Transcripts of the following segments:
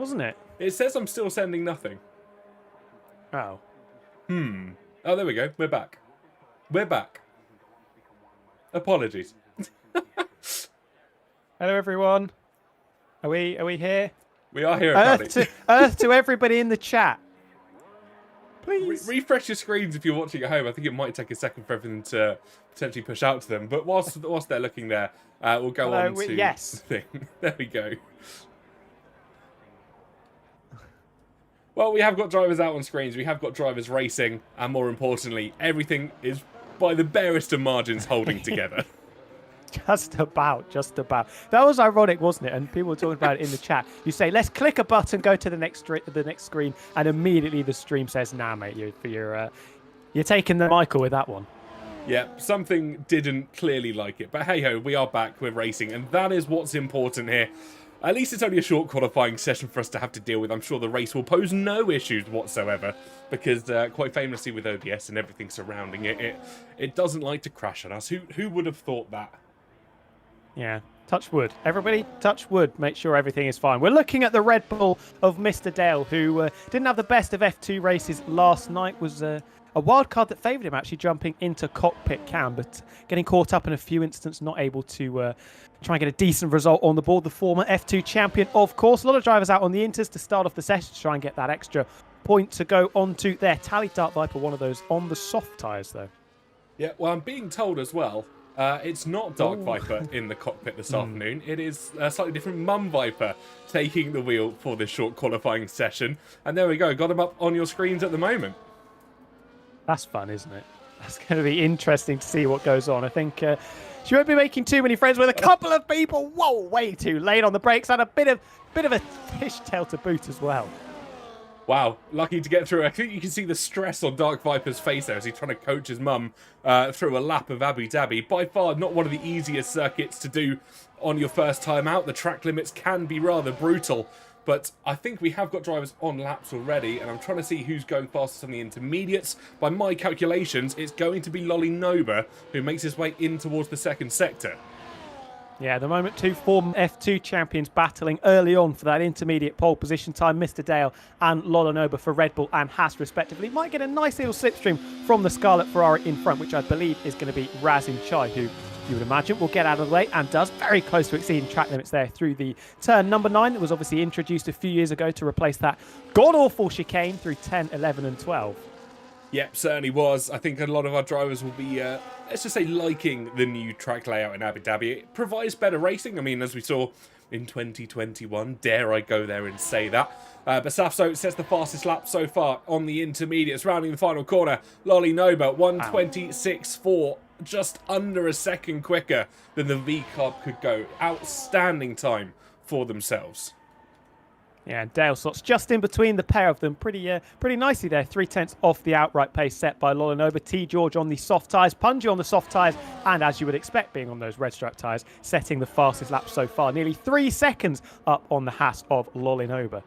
wasn't it? It says I'm still sending nothing. Oh. Oh, there we go. We're back. We're back. Apologies. Hello, everyone. Are we here? We are here, apparently. Earth to everybody in the chat. Please. Refresh your screens if you're watching at home. I think it might take a second for everything to potentially push out to them. But whilst they're looking there, we'll go on to yes. the thing. There we go. Well, we have got drivers out on screens. We have got drivers racing. And more importantly, everything is, by the barest of margins, holding together. Just about. That was ironic, wasn't it? And people were talking about it in the chat. You say, let's click a button, go to the next screen, and immediately the stream says, nah, mate, you're taking the Michael with that one. Yeah, something didn't clearly like it. But hey-ho, we are back, we're racing, and that is what's important here. At least it's only a short qualifying session for us to have to deal with. I'm sure the race will pose no issues whatsoever, because quite famously with OBS and everything surrounding it, it doesn't like to crash on us. Who would have thought that? Yeah, touch wood. Everybody, touch wood. Make sure everything is fine. We're looking at the Red Bull of Mr. Dale, who didn't have the best of F2 races last night. Was a wild card that favoured him, actually jumping into cockpit cam, but getting caught up in a few instances, not able to try and get a decent result on the board. The former F2 champion, of course. A lot of drivers out on the Inters to start off the session to try and get that extra point to go onto their tally. Dark Viper, one of those on the soft tyres, though. Yeah, well, I'm being told as well, it's not Dark Viper in the cockpit this afternoon. It is a slightly different Mum Viper taking the wheel for this short qualifying session. And there we go, got him up on your screens at the moment. That's fun, isn't it? That's going to be interesting to see what goes on. I think she won't be making too many friends with a couple of people. Whoa, way too late on the brakes, and a bit of a fishtail to boot as well. Wow, lucky to get through. I think you can see the stress on Dark Viper's face there as he's trying to coach his mum through a lap of Abu Dhabi. By far, not one of the easiest circuits to do on your first time out. The track limits can be rather brutal, but I think we have got drivers on laps already, and I'm trying to see who's going fastest on the intermediates. By my calculations, it's going to be Lolly Noba, who makes his way in towards the second sector. Yeah, at the moment, two former F2 champions battling early on for that intermediate pole position time. Mr. Dale and Lolanoba for Red Bull and Haas, respectively. Might get a nice little slipstream from the Scarlet Ferrari in front, which I believe is going to be Razin Chai, who you would imagine will get out of the way and does. Very close to exceeding track limits there through the turn number 9 that was obviously introduced a few years ago to replace that god-awful chicane through 10, 11 and 12. Yep, certainly was. I think a lot of our drivers will be, let's just say, liking the new track layout in Abu Dhabi. It provides better racing. I mean, as we saw in 2021, dare I go there and say that. But Safso sets the fastest lap so far on the intermediates, rounding the final corner. Lolly Noba, 1:26.4, just under a second quicker than the V-Carb could go. Outstanding time for themselves. Yeah, and Dale slots just in between the pair of them. Pretty nicely there. 3/10 off the outright pace set by Lolanova. T. George on the soft tyres, Punji on the soft tyres, and as you would expect, being on those red stripe tyres, setting the fastest lap so far. Nearly 3 seconds up on the Haas of Lolanova.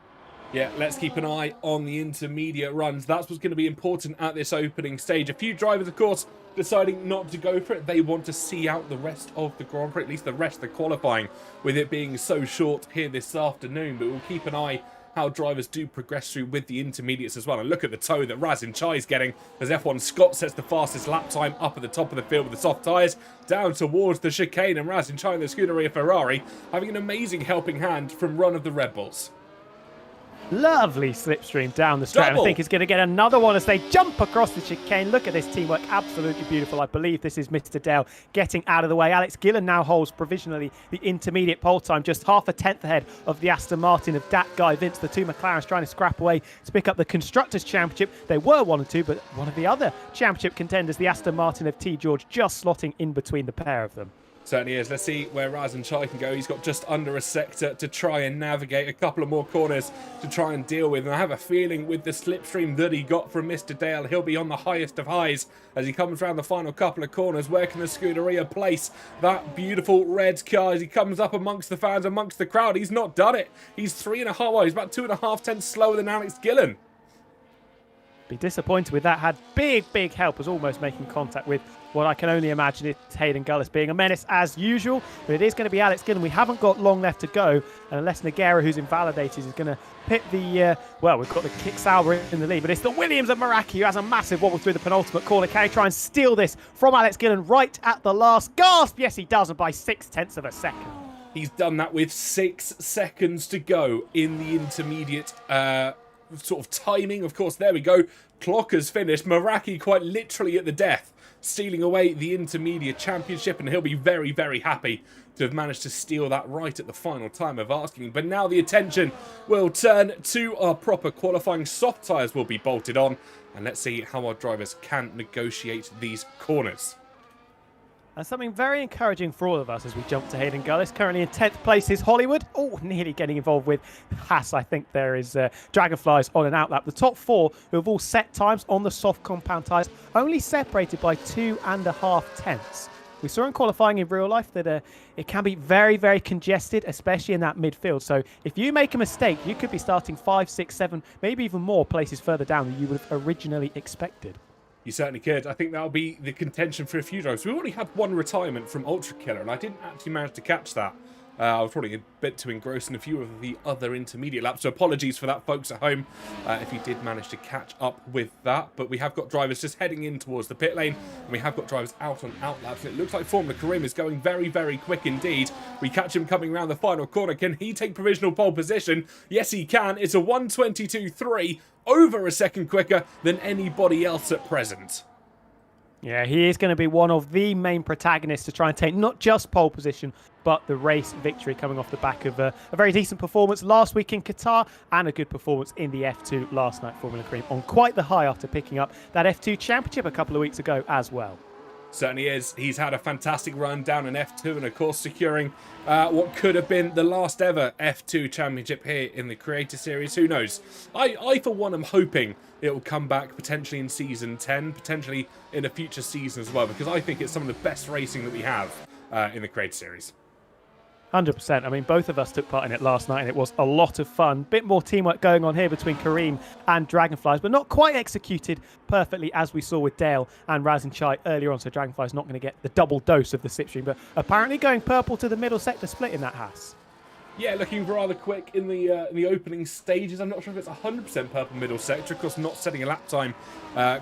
Yeah, let's keep an eye on the intermediate runs. That's what's going to be important at this opening stage. A few drivers, of course, deciding not to go for it. They want to see out the rest of the Grand Prix, at least the rest of the qualifying, with it being so short here this afternoon. But we'll keep an eye how drivers do progress through with the intermediates as well. And look at the tow that Razin Chai is getting as F1 Scott sets the fastest lap time up at the top of the field with the soft tyres down towards the chicane. And Razin Chai and the Scuderia Ferrari having an amazing helping hand from one of the Red Bulls. Lovely slipstream down the straight. I think he's going to get another one as they jump across the chicane. Look at this teamwork. Absolutely beautiful. I believe this is Mr. Dale getting out of the way. Alex Gillen now holds provisionally the intermediate pole time, just half a tenth ahead of the Aston Martin of that guy, Vince. The two McLarens trying to scrap away to pick up the Constructors' Championship. They were 1 and 2, but one of the other championship contenders, the Aston Martin of T. George, just slotting in between the pair of them. Certainly is. Let's see where Razin Chai can go. He's got just under a sector to try and navigate, a couple of more corners to try and deal with. And I have a feeling with the slipstream that he got from Mr. Dale, he'll be on the highest of highs as he comes around the final couple of corners. Where can the Scuderia place that beautiful red car as he comes up amongst the fans, amongst the crowd? He's not done it. He's 3.5, well, he's about 2.5 tenths slower than Alex Gillen. Be disappointed with that. Had big help, was almost making contact with what I can only imagine is Hayden Gullis being a menace as usual. But it is going to be Alex Gillen. We haven't got long left to go. And unless Nogueira, who's invalidated, is going to pit the... well, we've got the Kick Sauber in the lead. But it's the Williams of Meraki who has a massive wobble through the penultimate corner. Can he try and steal this from Alex Gillen right at the last gasp? Yes, he does, and by 0.6 of a second. He's done that with 6 seconds to go in the intermediate sort of timing. Of course, there we go. Clock has finished. Meraki quite literally at the death, stealing away the intermediate championship, and he'll be very happy to have managed to steal that right at the final time of asking. But now the attention will turn to our proper qualifying. Soft tyres will be bolted on, and let's see how our drivers can negotiate these corners. And something very encouraging for all of us as we jump to Hayden Gullis. Currently in 10th place is Hollywood. Oh, nearly getting involved with Haas. I think there is Dragonflies on an outlap. The top 4 who have all set times on the soft compound tyres, only separated by 2.5 tenths. We saw in qualifying in real life that it can be very congested, especially in that midfield. So if you make a mistake, you could be starting 5, 6, 7, maybe even more places further down than you would have originally expected. You certainly could. I think that'll be the contention for a few drivers. We already had one retirement from Ultra Killer, and I didn't actually manage to catch that. I was probably a bit too engrossed in a few of the other intermediate laps, so apologies for that, folks at home, if you did manage to catch up with that. But we have got drivers just heading in towards the pit lane, and we have got drivers out on outlaps. It looks like Formula Karim is going very quick indeed. We catch him coming around the final corner. Can he take provisional pole position? Yes, he can. It's a 1:22.3, over a second quicker than anybody else at present. Yeah, he is going to be one of the main protagonists to try and take not just pole position, but the race victory, coming off the back of a very decent performance last week in Qatar and a good performance in the F2 last night. Formula Cream on quite the high after picking up that F2 championship a couple of weeks ago as well. Certainly is. He's had a fantastic run down in F2 and, of course, securing what could have been the last ever F2 championship here in the Creator Series. Who knows? I for one, am hoping it will come back potentially in Season 10, potentially in a future season as well, because I think it's some of the best racing that we have in the Creator Series. 100%. I mean, both of us took part in it last night, and it was a lot of fun. Bit more teamwork going on here between Kareem and Dragonflies, but not quite executed perfectly as we saw with Dale and Razin Chai earlier on. So Dragonflies not going to get the double dose of the slipstream, but apparently going purple to the middle sector split in that Haas. Yeah, looking rather quick in the opening stages. I'm not sure if it's 100% purple middle sector. Of course, not setting a lap time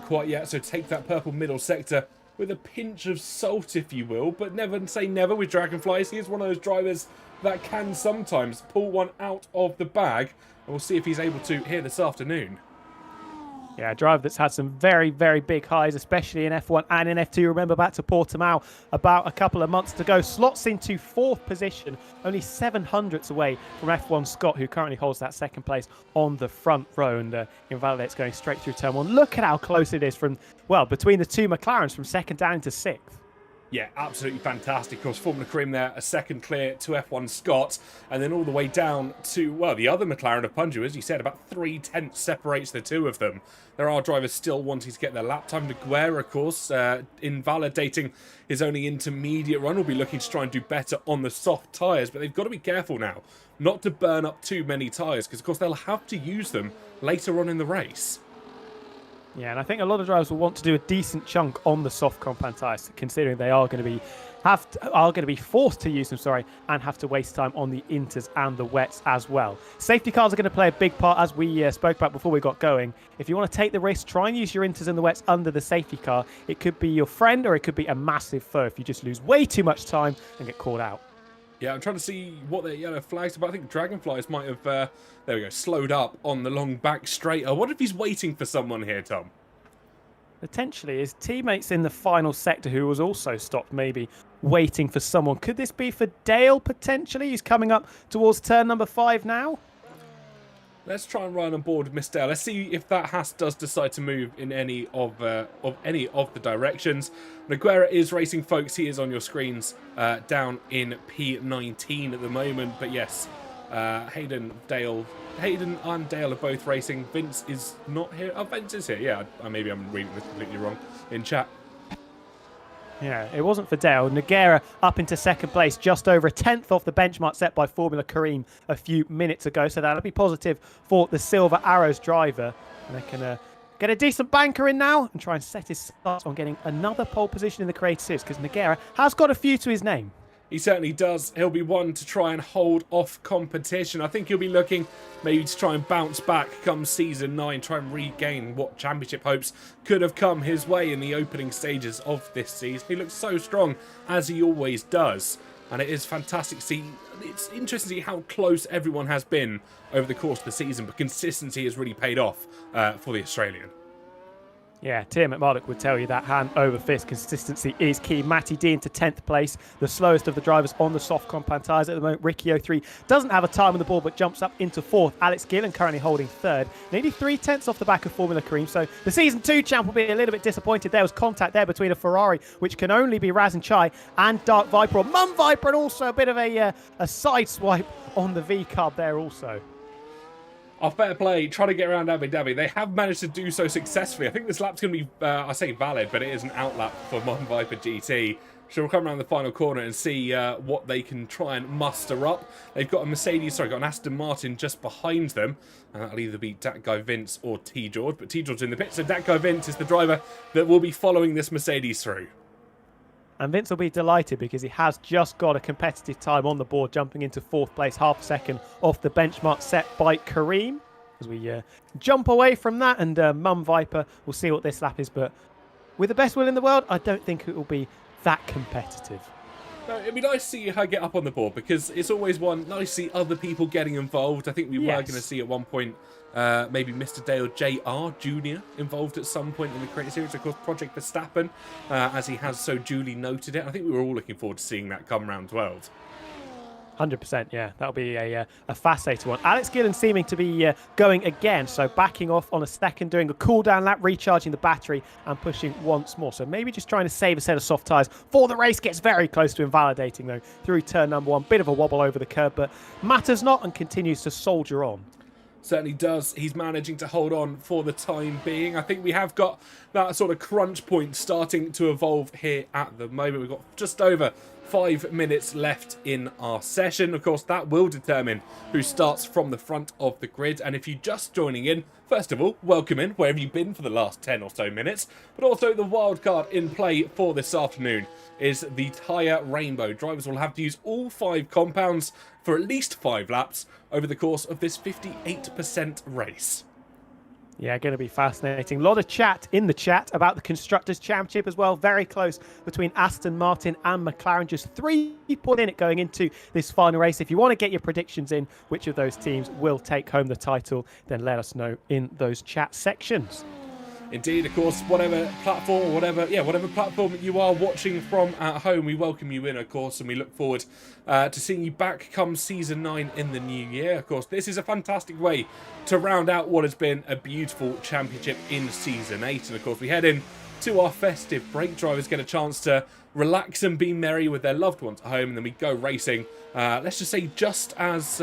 quite yet. So take that purple middle sector with a pinch of salt, if you will, but never say never with Dragonflies. He is one of those drivers that can sometimes pull one out of the bag, and we'll see if he's able to here this afternoon. Yeah, a driver that's had some very big highs, especially in F1 and in F2. Remember back to Portimao about a couple of months ago. Slots into 4th position, only 700ths away from F1 Scott, who currently holds that 2nd place on the front row, and invalidates going straight through turn 1. Look at how close it is from, well, between the two McLarens from 2nd down to 6th. Yeah, absolutely fantastic. Of course, Formula Cream there, a 2nd clear to F1 Scott, and then all the way down to, well, the other McLaren of Punju, as you said, about 0.3 separates the two of them. There are drivers still wanting to get their lap time. Nogueira, of course, invalidating his only intermediate run, will be looking to try and do better on the soft tyres, but they've got to be careful now not to burn up too many tyres, because, of course, they'll have to use them later on in the race. Yeah, and I think a lot of drivers will want to do a decent chunk on the soft compound tyres, considering they are going to be forced to use them, and have to waste time on the inters and the wets as well. Safety cars are going to play a big part, as we spoke about before we got going. If you want to take the risk, try and use your inters and the wets under the safety car. It could be your friend, or it could be a massive foe if you just lose way too much time and get caught out. Yeah, I'm trying to see what their yellow flags are, but I think Dragonflies might have, there we go, slowed up on the long back straight. I wonder if he's waiting for someone here, Tom. Potentially, his teammates in the final sector, who was also stopped, maybe waiting for someone. Could this be for Dale, potentially? He's coming up towards turn number 5 now. Let's try and run on board with Miss Dale. Let's see if that Haas does decide to move in any of the directions. Nogueira is racing, folks. He is on your screens down in P19 at the moment. But yes, Hayden and Dale are both racing. Vince is not here. Oh, Vince is here. Yeah, maybe I'm reading this completely wrong in chat. Yeah, it wasn't for Dale. Nogueira up into 2nd place, just over 1/10 off the benchmark set by Formula Kareem a few minutes ago. So that'll be positive for the Silver Arrows driver. And they can get a decent banker in now and try and set his sights on getting another pole position in the Creator Series, because Nogueira has got a few to his name. He certainly does. He'll be one to try and hold off competition. I think he'll be looking maybe to try and bounce back come Season 9, try and regain what championship hopes could have come his way in the opening stages of this season. He looks so strong, as he always does. And it is fantastic to see. It's interesting to see how close everyone has been over the course of the season, but consistency has really paid off for the Australian. Yeah, Tim McMurdoch would tell you that hand over fist consistency is key. Matty D into 10th place, the slowest of the drivers on the soft compound tyres at the moment. Ricky 03 doesn't have a time on the board, but jumps up into 4th. Alex Gillen currently holding 3rd, nearly 3/10 off the back of Formula Cream. So the Season 2 champ will be a little bit disappointed. There was contact there between a Ferrari, which can only be Razan Chai, and Dark Viper, or Mum Viper, and also a bit of a side swipe on the V-carb there also. Our fair play, trying to get around Abu Dhabi. They have managed to do so successfully. I think this lap's going to be, I say valid, but it is an outlap for Mon Viper GT. So we'll come around the final corner and see what they can try and muster up. They've got got an Aston Martin just behind them. That'll either be Dat Guy Vince or T. George, but T. George's in the pit, so Dat Guy Vince is the driver that will be following this Mercedes through. And Vince will be delighted because he has just got a competitive time on the board, jumping into 4th place, half a second off the benchmark set by Kareem. As we jump away from that, and Mum Viper, we'll see what this lap is. But with the best will in the world, I don't think it will be that competitive. No, it'd be nice to see her get up on the board, because it's always nice to see other people getting involved. I think we were going to see at one point maybe Mr. Dale Jr. Jr. involved at some point in the Creator Series. Of course, Project Verstappen, as he has so duly noted it. I think we were all looking forward to seeing that come round 12. 100%, yeah. That'll be a fascinating one. Alex Gillen seeming to be going again, so backing off on a second, doing a cool-down lap, recharging the battery and pushing once more. So maybe just trying to save a set of soft tyres for the race. Gets very close to invalidating, though, through turn number 1. Bit of a wobble over the curb, but matters not, and continues to soldier on. Certainly does. He's managing to hold on for the time being. I think we have got that sort of crunch point starting to evolve here at the moment. We've got just over 5 minutes left in our session. Of course, that will determine who starts from the front of the grid. And if you're just joining in, first of all, welcome in. Where have you been for the last 10 or so minutes? But also the wild card in play for this afternoon is the tyre rainbow. Drivers will have to use all 5 compounds for at least 5 laps over the course of this 58% race. Yeah, going to be fascinating. A lot of chat in the chat about the Constructors' Championship as well. Very close between Aston Martin and McLaren. Just 3 people in it going into this final race. If you want to get your predictions in, which of those teams will take home the title, then let us know in those chat sections. Indeed, of course, whatever platform or whatever platform you are watching from at home, we welcome you in, of course, and we look forward to seeing you back come Season 9 in the new year. Of course, this is a fantastic way to round out what has been a beautiful championship in Season 8. And of course, we head in to our festive break. Drivers get a chance to relax and be merry with their loved ones at home, and then we go racing. Let's just say just as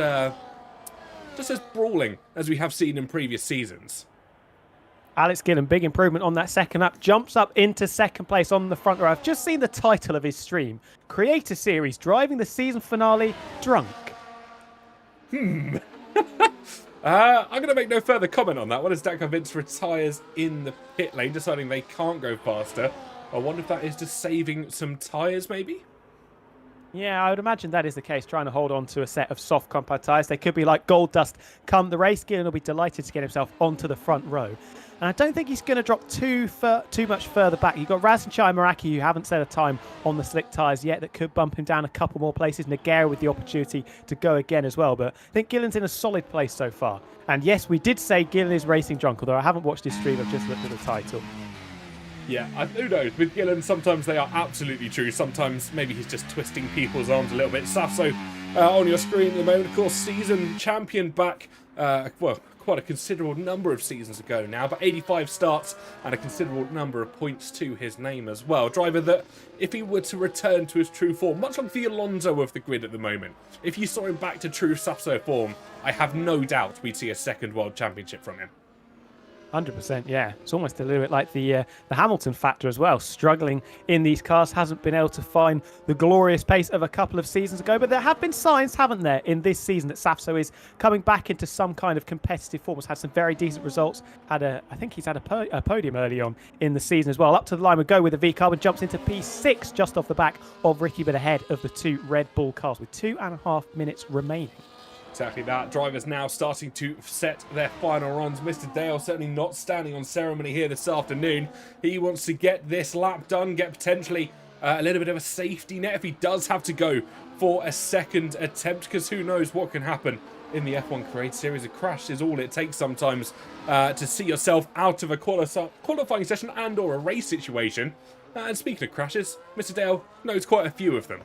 brawling as we have seen in previous seasons. Alex Gillen, big improvement on that second lap, jumps up into 2nd place on the front row. I've just seen the title of his stream, Creator Series, driving the season finale drunk. I'm going to make no further comment on that one as Dakar Vince retires in the pit lane, deciding they can't go faster. I wonder if that is just saving some tyres, maybe? Yeah, I would imagine that is the case, trying to hold on to a set of soft compact tyres. They could be like gold dust come the race. Gillen will be delighted to get himself onto the front row. And I don't think he's going to drop too much further back. You've got Razan Chai Meraki, who haven't set a time on the slick tyres yet, that could bump him down a couple more places. Nogueira with the opportunity to go again as well. But I think Gillen's in a solid place so far. And yes, we did say Gillen is racing drunk, although I haven't watched his stream. I've just looked at the title. Yeah, who knows? With Gillen, sometimes they are absolutely true. Sometimes maybe he's just twisting people's arms a little bit. Safso on your screen at the moment, of course, season champion back, quite a considerable number of seasons ago now, but 85 starts and a considerable number of points to his name as well. Driver that, if he were to return to his true form, much like the Alonso of the grid at the moment, if you saw him back to true Safso form, I have no doubt we'd see a second World Championship from him. 100%, yeah. It's almost a little bit like the Hamilton factor as well. Struggling in these cars, hasn't been able to find the glorious pace of a couple of seasons ago. But there have been signs, haven't there, in this season that Safso is coming back into some kind of competitive form. Has had some very decent results. I think he's had a podium early on in the season as well. Up to the line we go with the V-Carbon, jumps into P6 just off the back of Ricky, but ahead of the two Red Bull cars with 2.5 minutes remaining. Exactly that. Drivers now starting to set their final runs. Mr. Dale certainly not standing on ceremony here this afternoon. He wants to get this lap done, get potentially a little bit of a safety net if he does have to go for a second attempt, because who knows what can happen in the F1 Create Series. A crash is all it takes sometimes to see yourself out of a qualifying session and or a race situation. And speaking of crashes, Mr. Dale knows quite a few of them.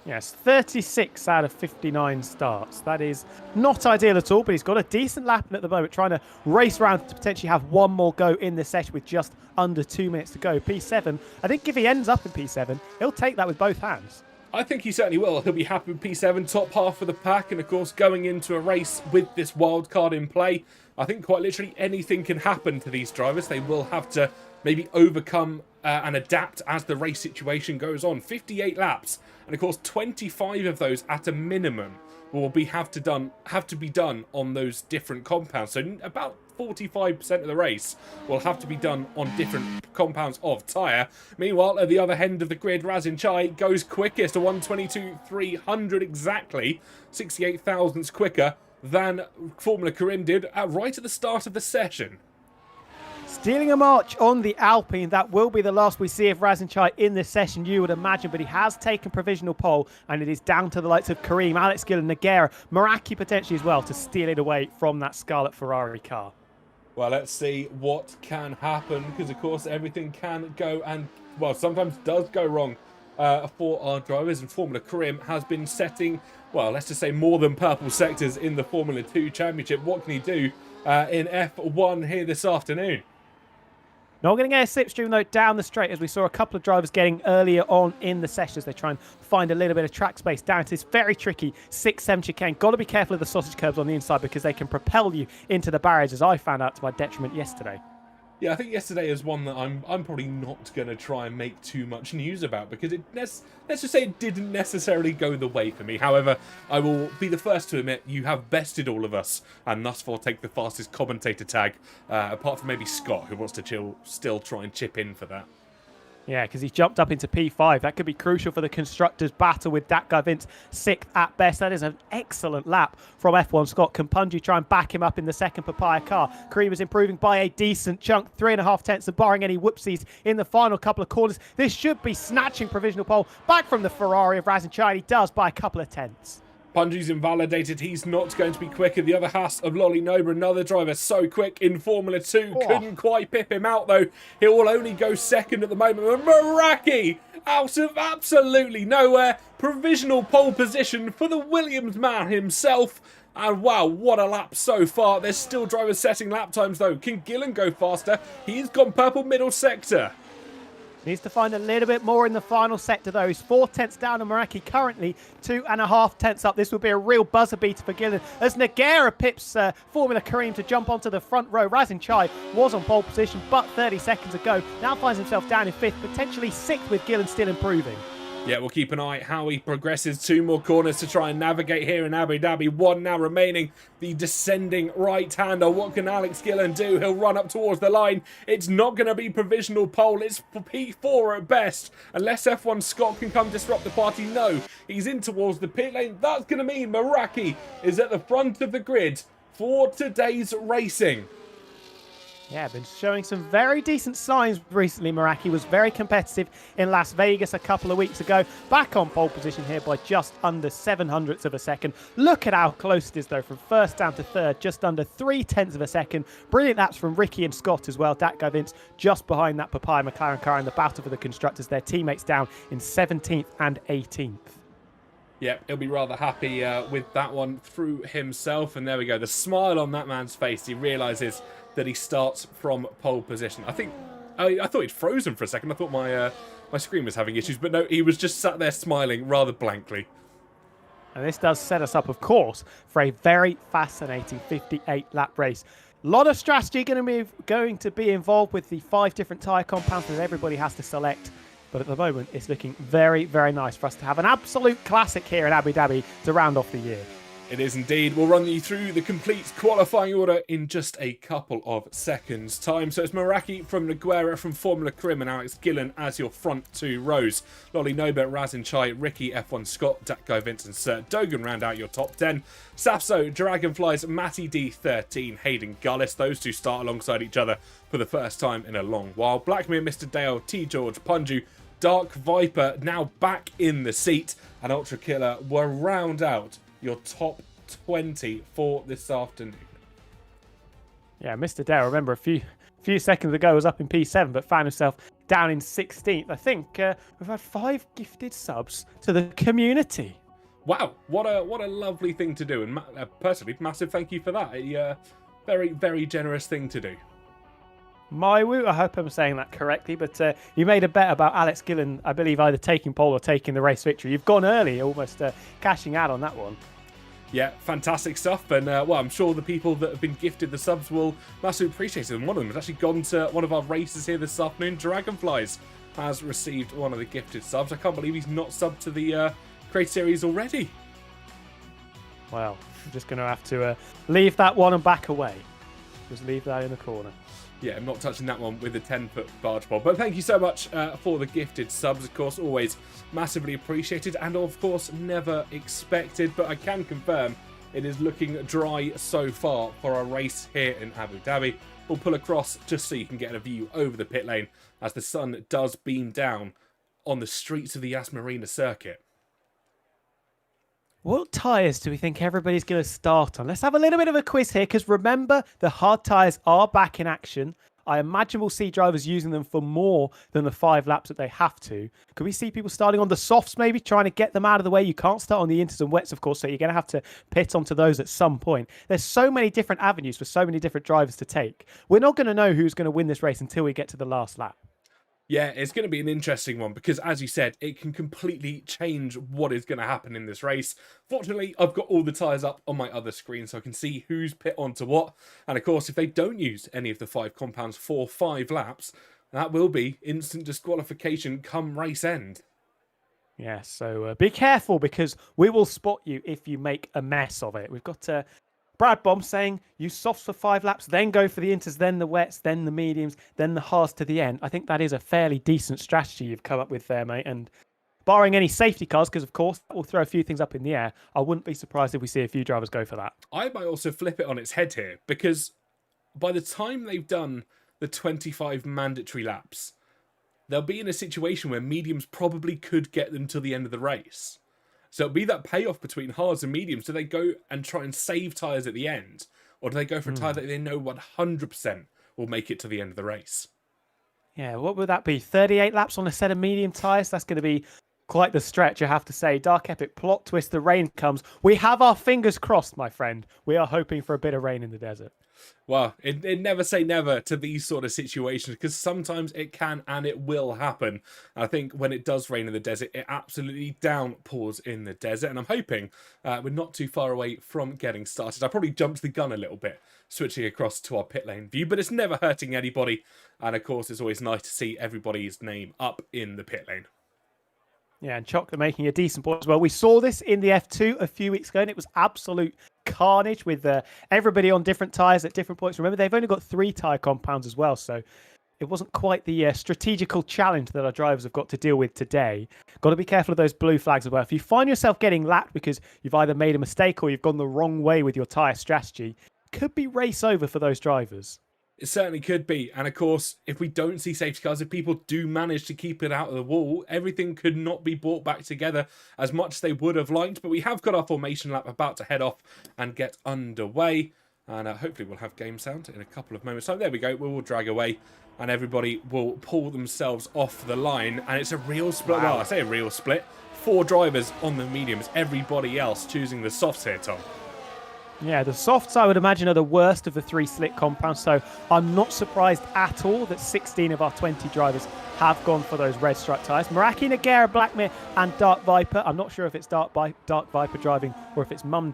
Yes, 36 out of 59 starts. That is not ideal at all, but he's got a decent lap in at the moment, trying to race around to potentially have one more go in the session with just under 2 minutes to go. P7, I think if he ends up in P7, he'll take that with both hands. I think he certainly will. He'll be happy with P7, top half of the pack, and of course going into a race with this wild card in play. I think quite literally anything can happen to these drivers. They will have to maybe overcome and adapt as the race situation goes on. 58 laps, and of course 25 of those at a minimum will have to be done on those different compounds. So about 45% of the race will have to be done on different compounds of tyre. Meanwhile, at the other end of the grid, Razin Chai goes quickest, a 122.300 exactly, 68 thousandths quicker than Formula Karim did right at the start of the session. Stealing a march on the Alpine, that will be the last we see of Razin Chai in this session, you would imagine, but he has taken provisional pole, and it is down to the likes of Karim, Alex Gillen, Nogueira, Meraki potentially as well, to steal it away from that Scarlet Ferrari car. Well, let's see what can happen, because of course everything can go and, well, sometimes does go wrong for our drivers, and Formula Karim has been setting, well, let's just say more than purple sectors in the Formula 2 Championship. What can he do in F1 here this afternoon? Not getting a slipstream though down the straight, as we saw a couple of drivers getting earlier on in the session as they try and find a little bit of track space down to this very tricky 6-7 chicane. Got to be careful of the sausage curbs on the inside because they can propel you into the barriers, as I found out to my detriment yesterday. Yeah, I think yesterday is one that I'm probably not going to try and make too much news about, because let's just say it didn't necessarily go the way for me. However, I will be the first to admit you have bested all of us and thus far take the fastest commentator tag, apart from maybe Scott, who wants to still try and chip in for that. Yeah, because he's jumped up into P5. That could be crucial for the constructors' battle with Dakar Vince 6th at best. That is an excellent lap from F1 Scott. Can Punju try and back him up in the second Papaya car? Kareem is improving by a decent chunk, 3.5 tenths, and barring any whoopsies in the final couple of corners, this should be snatching provisional pole back from the Ferrari of Razin Chai. He does by a couple of tenths. Punju's invalidated. He's not going to be quicker. The other Haas of Lolly Noba, another driver so quick in Formula 2. Oh. Couldn't quite pip him out, though. He will only go second at the moment. And Meraki, out of absolutely nowhere. Provisional pole position for the Williams man himself. And wow, what a lap so far. There's still drivers setting lap times, though. Can Gillen go faster? He's gone purple middle sector. Needs to find a little bit more in the final sector, though. He's 4 tenths down on Meraki, currently 2.5 tenths up. This would be a real buzzer beater for Gillen, as Nogueira pips Formula Karim to jump onto the front row. Razin Chai was on pole position, but 30 seconds ago. Now finds himself down in 5th, potentially 6th, with Gillen still improving. Yeah, we'll keep an eye how he progresses. 2 more corners to try and navigate here in Abu Dhabi. 1 now remaining. The descending right-hander. What can Alex Gillen do? He'll run up towards the line. It's not going to be provisional pole. It's P4 at best. Unless F1 Scott can come disrupt the party. No, he's in towards the pit lane. That's going to mean Meraki is at the front of the grid for today's racing. Yeah, been showing some very decent signs recently. Meraki was very competitive in Las Vegas a couple of weeks ago. Back on pole position here by just under 700ths of a second. Look at how close it is, though, from first down to third, just under 3 tenths of a second. Brilliant laps from Ricky and Scott as well. Dakar Vince just behind that Papaya McLaren car in the battle for the constructors. Their teammates down in 17th and 18th. Yeah, he'll be rather happy with that one through himself. And there we go. The smile on that man's face. He realises that he starts from pole position. I thought he'd frozen for a second. I thought my screen was having issues, but no, he was just sat there smiling rather blankly. And this does set us up, of course, for a very fascinating 58-lap race. A lot of strategy going to be involved with the 5 different tyre compounds that everybody has to select. But at the moment, it's looking very, very nice for us to have an absolute classic here in Abu Dhabi to round off the year. It is indeed. We'll run you through the complete qualifying order in just a couple of seconds' time. So it's Meraki from Nogueira from Formula Krim and Alex Gillen as your front 2 rows. Lolly Noba, Razin Chai, Ricky, F1 Scott, Datko Vincent, Sir Dogan round out your top 10. Sapso, Dragonflies, Matty D13, Hayden Gullis. Those 2 start alongside each other for the first time in a long while. Blackmere, Mr. Dale, T. George, Punju, Dark Viper now back in the seat. And Ultra Killer will round out your top 20 for this afternoon. Yeah, Mr. Dale, remember a few seconds ago was up in P7, but found himself down in 16th. I think we've had 5 gifted subs to the community. Wow, what a lovely thing to do, and personally, massive thank you for that. A very, very generous thing to do. Maiwu, I hope I'm saying that correctly, but you made a bet about Alex Gillen, I believe, either taking pole or taking the race victory. You've gone early, almost cashing out on that one. Yeah, fantastic stuff, and well, I'm sure the people that have been gifted the subs will massively appreciate it, and one of them has actually gone to one of our races here this afternoon. Dragonflies has received one of the gifted subs. I can't believe he's not subbed to the Create Series already. Well, I'm just going to have to leave that one and back away. Just leave that in the corner. Yeah, I'm not touching that one with the 10-foot barge pole. But thank you so much for the gifted subs. Of course, always massively appreciated and, of course, never expected. But I can confirm it is looking dry so far for our race here in Abu Dhabi. We'll pull across just so you can get a view over the pit lane as the sun does beam down on the streets of the Yas Marina circuit. What tyres do we think everybody's going to start on? Let's have a little bit of a quiz here, because remember, the hard tyres are back in action. I imagine we'll see drivers using them for more than the 5 laps that they have to. Could we see people starting on the softs, maybe trying to get them out of the way? You can't start on the inters and wets, of course, so you're going to have to pit onto those at some point. There's so many different avenues for so many different drivers to take. We're not going to know who's going to win this race until we get to the last lap. Yeah, it's going to be an interesting one because, as you said, it can completely change what is going to happen in this race. Fortunately, I've got all the tyres up on my other screen so I can see who's pit onto what. And of course, if they don't use any of the 5 compounds for 5 laps, that will be instant disqualification come race end. Yeah, so be careful because we will spot you if you make a mess of it. We've got Brad Bomb saying use softs for 5 laps, then go for the inters, then the wets, then the mediums, then the hards to the end. I think that is a fairly decent strategy you've come up with there, mate. And barring any safety cars, because of course that will throw a few things up in the air, I wouldn't be surprised if we see a few drivers go for that. I might also flip it on its head here because by the time they've done the 25 mandatory laps, they'll be in a situation where mediums probably could get them to the end of the race. So it'll be that payoff between hards and mediums. Do they go and try and save tyres at the end? Or do they go for a tyre that they know 100% will make it to the end of the race? Yeah, what would that be? 38 laps on a set of medium tyres? That's going to be quite the stretch, I have to say. Dark Epic, plot twist, the rain comes. We have our fingers crossed, my friend. We are hoping for a bit of rain in the desert. Well, it never say never to these sort of situations because sometimes it can and it will happen. I think when it does rain in the desert, it absolutely downpours in the desert. And I'm hoping we're not too far away from getting started. I probably jumped the gun a little bit, switching across to our pit lane view, but it's never hurting anybody. And of course, it's always nice to see everybody's name up in the pit lane. Yeah, and Chocolate making a decent point as well. We saw this in the F2 a few weeks ago, and it was absolute carnage with everybody on different tyres at different points. Remember, they've only got 3 tyre compounds as well, so it wasn't quite the strategical challenge that our drivers have got to deal with today. Got to be careful of those blue flags as well. If you find yourself getting lapped because you've either made a mistake or you've gone the wrong way with your tyre strategy, could be race over for those drivers. It certainly could be. And of course, if we don't see safety cars, if people do manage to keep it out of the wall, everything could not be brought back together as much as they would have liked. But we have got our formation lap about to head off and get underway. And hopefully we'll have game sound in a couple of moments. So there we go. We will drag away and everybody will pull themselves off the line. And it's a real split. Wow. Well, I say a real split. 4 drivers on the mediums. Everybody else choosing the softs here, Tom. Yeah, the softs, I would imagine, are the worst of the 3 slick compounds, so I'm not surprised at all that 16 of our 20 drivers have gone for those red stripe tyres. Meraki, Nogueira, Blackmere and Dark Viper. I'm not sure if it's Dark Viper driving or if it's Mum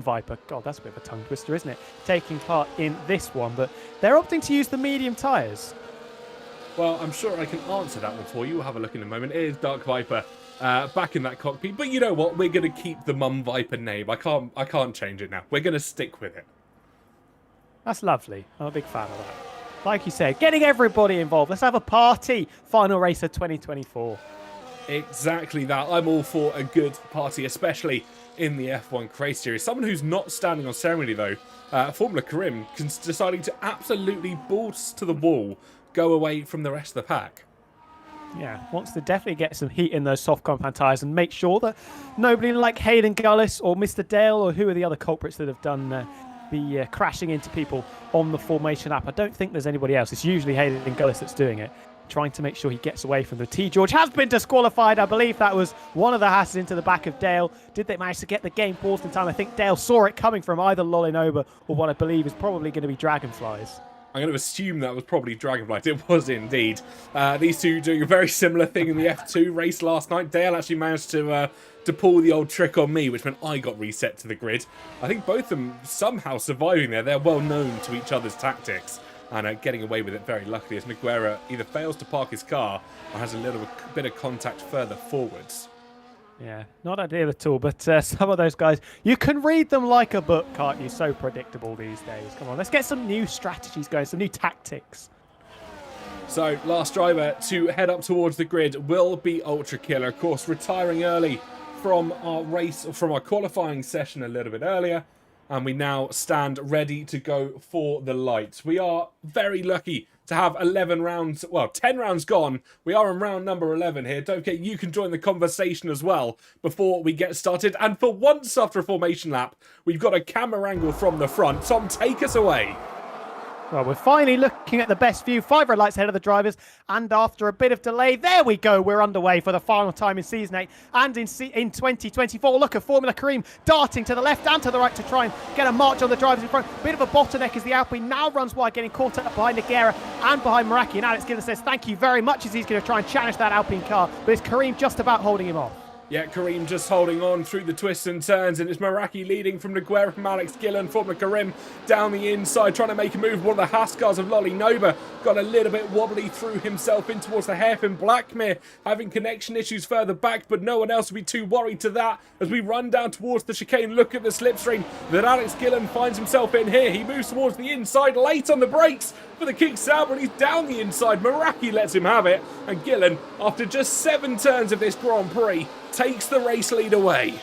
Viper. God, that's a bit of a tongue twister, isn't it? Taking part in this one, but they're opting to use the medium tyres. Well, I'm sure I can answer that one for you. We'll have a look in a moment. It is Dark Viper back in that cockpit. But you know what? We're going to keep the Mum Viper name. I can't change it now. We're going to stick with it. That's lovely. I'm a big fan of that. Like you said, getting everybody involved. Let's have a party. Final race of 2024. Exactly that. I'm all for a good party, especially in the F1 Craze Series. Someone who's not standing on ceremony, though, Formula Karim, deciding to absolutely balls to the wall go away from the rest of the pack. Yeah, wants to definitely get some heat in those soft compound tyres and make sure that nobody like Hayden Gullis or Mr. Dale or who are the other culprits that have done be crashing into people on the formation lap. I don't think there's anybody else. It's usually Hayden Gullis that's doing it, trying to make sure he gets away from the T. George. Has been disqualified. I believe that was one of the Hasses into the back of Dale. Did they manage to get the game paused in time? I think Dale saw it coming from either Lolinoba or what I believe is probably going to be Dragonflies. I'm going to assume that was probably Dragonflies. It was indeed. These two doing a very similar thing in the F2 race last night. Dale actually managed to pull the old trick on me, which meant I got reset to the grid. I think both of them somehow surviving there. They're well known to each other's tactics and getting away with it very luckily as Nogueira either fails to park his car or has a little bit of contact further forwards. Yeah, not ideal at all, but some of those guys, you can read them like a book, can't you? So predictable these days. Come on, let's get some new strategies going, some new tactics. So, last driver to head up towards the grid will be Ultra Killer, of course, retiring early from our race, from our qualifying session a little bit earlier, and we now stand ready to go for the lights. We are very lucky to have 11 rounds, well, 10 rounds gone. We are in round number 11 here. Don't forget, you can join the conversation as well before we get started. And for once after a formation lap, we've got a camera angle from the front. Tom, take us away. Well, we're finally looking at the best view. 5 red lights ahead of the drivers. And after a bit of delay, there we go. We're underway for the final time in Season 8 and in 2024. Look at Formula Karim darting to the left and to the right to try and get a march on the drivers in front. Bit of a bottleneck as the Alpine now runs wide, getting caught up behind Nogueira and behind Meraki. And Alex Gillen says thank you very much as he's going to try and challenge that Alpine car. But it's Karim just about holding him off. Yeah, Karim just holding on through the twists and turns, and it's Meraki leading from Nogueira, from Alex Gillen, Formula Karim down the inside, trying to make a move. One of the Haskars of Lolinoba got a little bit wobbly, threw himself in towards the hairpin. Blackmere having connection issues further back, but no one else will be too worried to that as we run down towards the chicane. Look at the slipstream that Alex Gillen finds himself in here. He moves towards the inside, late on the brakes for the kick out, but he's down the inside. Meraki lets him have it, and Gillen, after just 7 turns of this Grand Prix, takes the race lead away.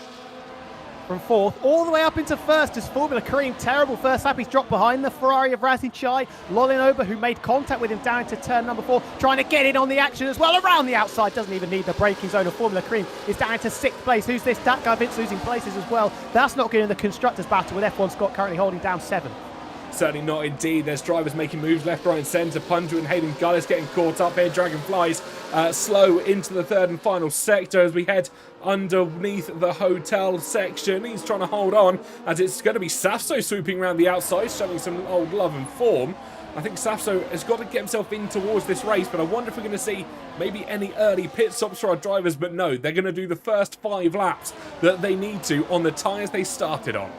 From 4th all the way up into 1st as Formula Karim, terrible first lap. He's dropped behind the Ferrari of Razin Chai. Lolinoba, who made contact with him down into turn number 4, trying to get in on the action as well. Around the outside, doesn't even need the braking zone of Formula Karim. Is down into 6th place. Who's this? That guy Vince losing places as well. That's not good in the Constructors' battle with F1 Scott currently holding down 7th. Certainly not indeed. There's drivers making moves left, right and centre. Punju and Hayden Gullis getting caught up here. Dragonflies slow into the 3rd and final sector as we head underneath the hotel section. He's trying to hold on as it's going to be Safso swooping around the outside, showing some old love and form. I think Safso has got to get himself in towards this race, but I wonder if we're going to see maybe any early pit stops for our drivers. But no, they're going to do the first 5 laps that they need to on the tyres they started on.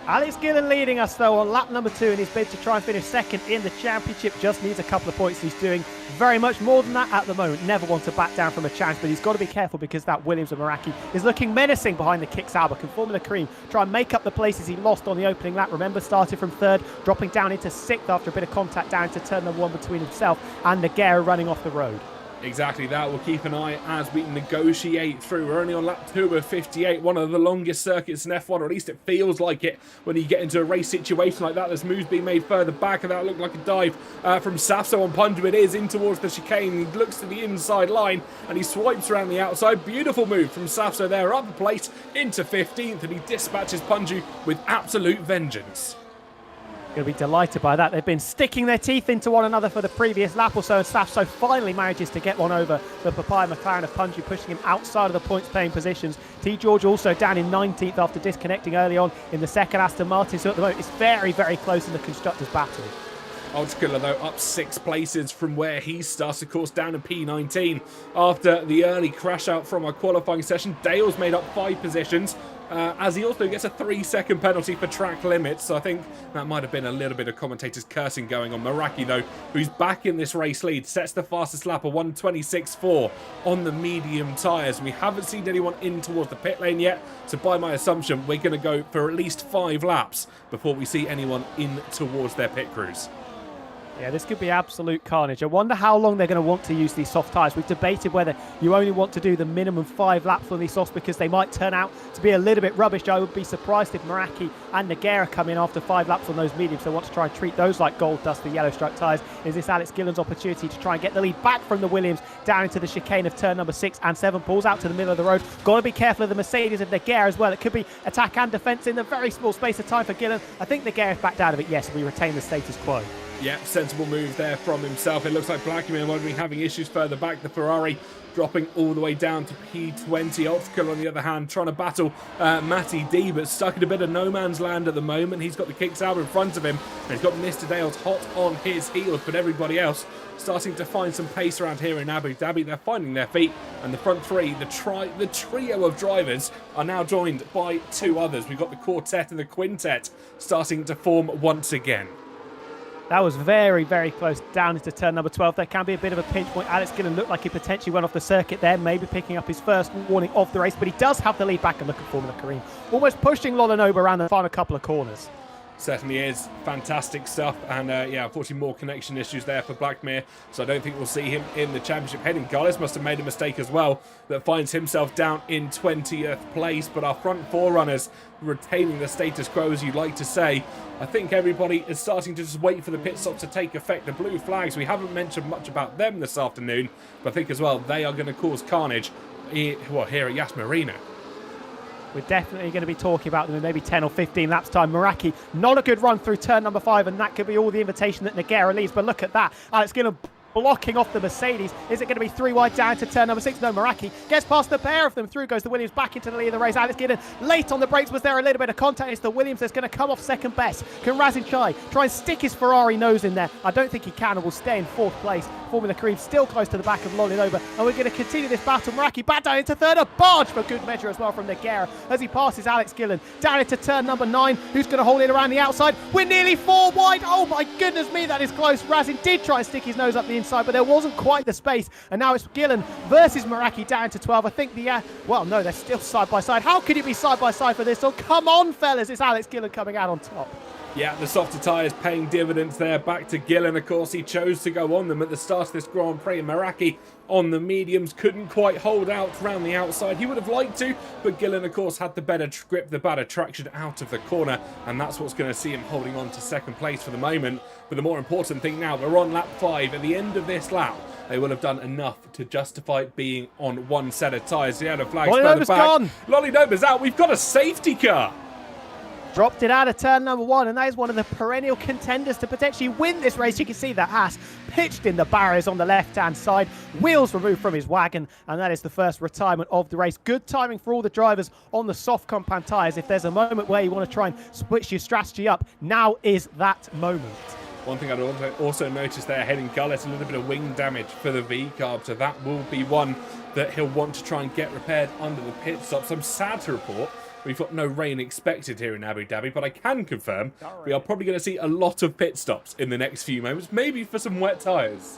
Alex Gillen leading us though on lap number 2 in his bid to try and finish 2nd in the championship. Just needs a couple of points. He's doing very much more than that at the moment. Never want to back down from a chance, but he's got to be careful because that Williams and Meraki is looking menacing behind the kicks out. But can Formula Karim try and make up the places he lost on the opening lap? Remember, started from 3rd, dropping down into 6th after a bit of contact down into turn number 1 between himself and Nogueira running off the road. Exactly that. We'll keep an eye as we negotiate through. We're only on lap 2 of 58, one of the longest circuits in F1, or at least it feels like it when you get into a race situation like that. There's moves being made further back, and that looked like a dive from Safso on Punju. It is in towards the chicane. He looks to the inside line, and he swipes around the outside. Beautiful move from Safso there, up the plate into 15th, and he dispatches Punju with absolute vengeance. Going to be delighted by that. They've been sticking their teeth into one another for the previous lap or so, and Safso finally manages to get one over the Papaya McLaren of Punji, pushing him outside of the points-paying positions. T. George also down in 19th after disconnecting early on in the second Aston Martin, so at the moment it's very, very close in the Constructors' battle. Oldskiller, though, up 6 places from where he starts, of course, down in P19. After the early crash out from our qualifying session, Dale's made up 5 positions, as he also gets a 3-second penalty for track limits. So I think that might have been a little bit of commentators cursing going on. Meraki, though, who's back in this race lead, sets the fastest lap of 1:26.4 on the medium tyres. We haven't seen anyone in towards the pit lane yet, so by my assumption, we're going to go for at least 5 laps before we see anyone in towards their pit crews. Yeah, this could be absolute carnage. I wonder how long they're going to want to use these soft tyres. We've debated whether you only want to do the minimum 5 laps on these softs because they might turn out to be a little bit rubbish. I would be surprised if Meraki and Nogueira come in after 5 laps on those mediums. They want to try and treat those like gold dust, the yellow stripe tyres. Is this Alex Gillen's opportunity to try and get the lead back from the Williams down into the chicane of turn number 6 and 7? Pulls out to the middle of the road. Got to be careful of the Mercedes of Nogueira as well. It could be attack and defence in the very small space of time for Gillen. I think Nogueira's backed out of it. Yes, we retain the status quo. Yeah, sensible move there from himself. It looks like Blackman might be having issues further back. The Ferrari dropping all the way down to P20. Oldskiller, on the other hand, trying to battle Matty D, but stuck in a bit of no man's land at the moment. He's got the kicks out in front of him, and he's got Mr. Dales hot on his heels, but everybody else starting to find some pace around here in Abu Dhabi. They're finding their feet, and the front three, the trio of drivers, are now joined by 2 others. We've got the quartet and the quintet starting to form once again. That was very, very close down into turn number 12. There can be a bit of a pinch point. Alex Gillen looked like he potentially went off the circuit there, maybe picking up his first warning of the race, but he does have the lead back and look at Formula Kareem. Almost pushing Lolanoba around the final couple of corners. Certainly is. Fantastic stuff. And yeah, unfortunately more connection issues there for Blackmere, so I don't think we'll see him in the championship. Hayden Gullis must have made a mistake as well, that finds himself down in 20th place. But our front 4 runners retaining the status quo, as you like to say. I think everybody is starting to just wait for the pit stops to take effect. The blue flags, we haven't mentioned much about them this afternoon, but I think as well they are going to cause carnage here at Yas Marina. We're definitely going to be talking about them in maybe 10 or 15 laps time. Meraki, not a good run through turn number 5, and that could be all the invitation that Nogueira leaves. But look at that. Alex Gillen blocking off the Mercedes. Is it going to be 3 wide down to turn number 6? No, Meraki gets past the pair of them. Through goes the Williams back into the lead of the race. Alex Gillen late on the brakes. Was there a little bit of contact? It's the Williams that's going to come off second best. Can Razin Chai try and stick his Ferrari nose in there? I don't think he can, and will stay in 4th place. Formula Kareem still close to the back of Lolinover, and we're going to continue this battle. Meraki back down into 3rd. A barge for good measure as well from Nogueira as he passes Alex Gillen down into turn number 9. Who's going to hold it around the outside? We're nearly 4 wide. Oh my goodness me, that is close. Razin did try and stick his nose up the inside, but there wasn't quite the space, and now it's Gillen versus Meraki down to 12. I think well, no, they're still side by side. How could it be side by side for this? Oh, come on, fellas, it's Alex Gillen coming out on top. Yeah, the softer tyres paying dividends there. Back to Gillen, of course. He chose to go on them at the start of this Grand Prix. Meraki on the mediums couldn't quite hold out around the outside. He would have liked to, but Gillen, of course, had the better grip, the better traction out of the corner, and that's what's going to see him holding on to 2nd place for the moment. But the more important thing now, we're on lap 5. At the end of this lap, they will have done enough to justify being on one set of tyres. The yellow flag's further back. Gone. Lolinova's out. We've got a safety car. Dropped it out of turn number 1, and that is one of the perennial contenders to potentially win this race. You can see that Haas pitched in the barriers on the left-hand side, wheels removed from his wagon, and that is the first retirement of the race. Good timing for all the drivers on the soft compound tyres. If there's a moment where you want to try and switch your strategy up, now is that moment. One thing I'd also noticed there, Hayden Gullis, a little bit of wing damage for the V-carb, so that will be one that he'll want to try and get repaired under the pit stops. I'm sad to report we've got no rain expected here in Abu Dhabi, but I can confirm we are probably going to see a lot of pit stops in the next few moments, maybe for some wet tyres.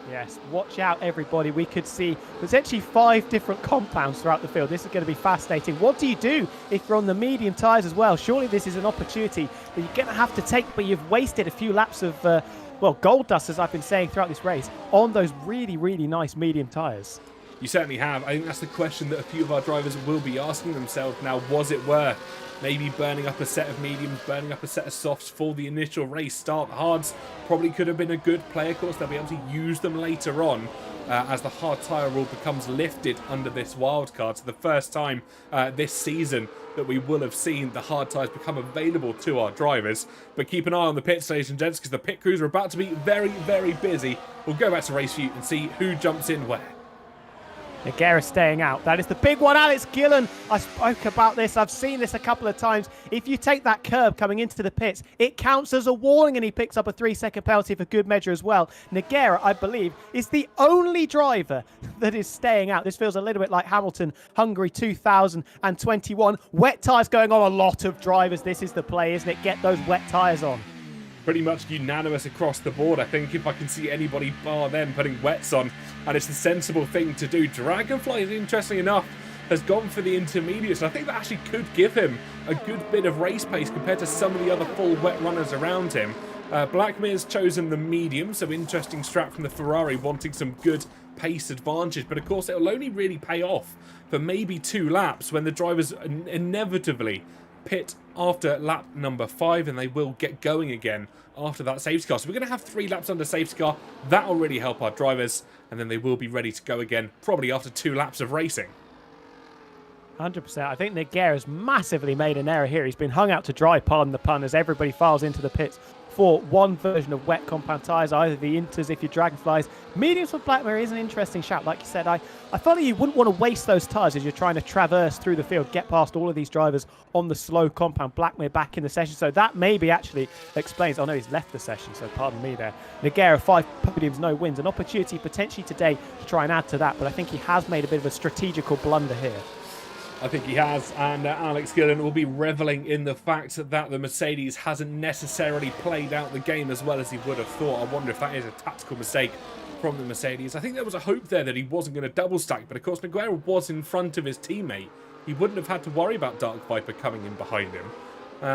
Yes, watch out, everybody. We could see potentially 5 different compounds throughout the field. This is going to be fascinating. What do you do if you're on the medium tyres as well? Surely this is an opportunity that you're going to have to take, but you've wasted a few laps of, well, gold dust, as I've been saying throughout this race, on those really, really nice medium tyres. You certainly have. I think that's the question that a few of our drivers will be asking themselves now. Was it worth maybe burning up a set of mediums, burning up a set of softs for the initial race start? The hards probably could have been a good play. Of course, they'll be able to use them later on. as the hard tyre rule becomes lifted under this wildcard. So the first time this season that we will have seen the hard tyres become available to our drivers. But keep an eye on the pits, ladies and gents, because the pit crews are about to be very, very busy. We'll go back to race view and see who jumps in where. Nogueira staying out. That is the big one. Alex Gillen, I spoke about this. I've seen this a couple of times. If you take that curb coming into the pits, it counts as a warning, and he picks up a 3-second penalty for good measure as well. Nogueira, I believe, is the only driver that is staying out. This feels a little bit like Hamilton, Hungary 2021. Wet tyres going on. A lot of drivers. This is the play, isn't it? Get those wet tyres on. Pretty much unanimous across the board. I think if I can see anybody bar them putting wets on, and it's the sensible thing to do. Dragonfly, interestingly enough, has gone for the intermediates, and I think that actually could give him a good bit of race pace compared to some of the other full wet runners around him. Blackmer's chosen the medium, so interesting strat from the Ferrari, wanting some good pace advantage, but of course it'll only really pay off for maybe 2 laps when the drivers inevitably pit after lap number 5, and they will get going again after that safety car. So we're going to have 3 laps under safety car. That will really help our drivers, and then they will be ready to go again, probably after 2 laps of racing. 100%. I think Nogueira's massively made an error here. He's been hung out to dry, pardon the pun, as everybody files into the pits for one version of wet compound tyres, either the Inters if you're Dragonflies. Mediums for Blackmer is an interesting shout. Like you said, I felt like you wouldn't want to waste those tyres as you're trying to traverse through the field, get past all of these drivers on the slow compound. Blackmer back in the session, so that maybe actually explains. Oh no, he's left the session, so pardon me there. Nogueira, 5 podiums, no wins. An opportunity potentially today to try and add to that, but I think he has made a bit of a strategical blunder here. I think he has, and Alex Gillen will be reveling in the fact that the Mercedes hasn't necessarily played out the game as well as he would have thought. I wonder if that is a tactical mistake from the Mercedes. I think there was a hope there that he wasn't going to double stack, but of course Nogueira was in front of his teammate. He wouldn't have had to worry about Dark Viper coming in behind him.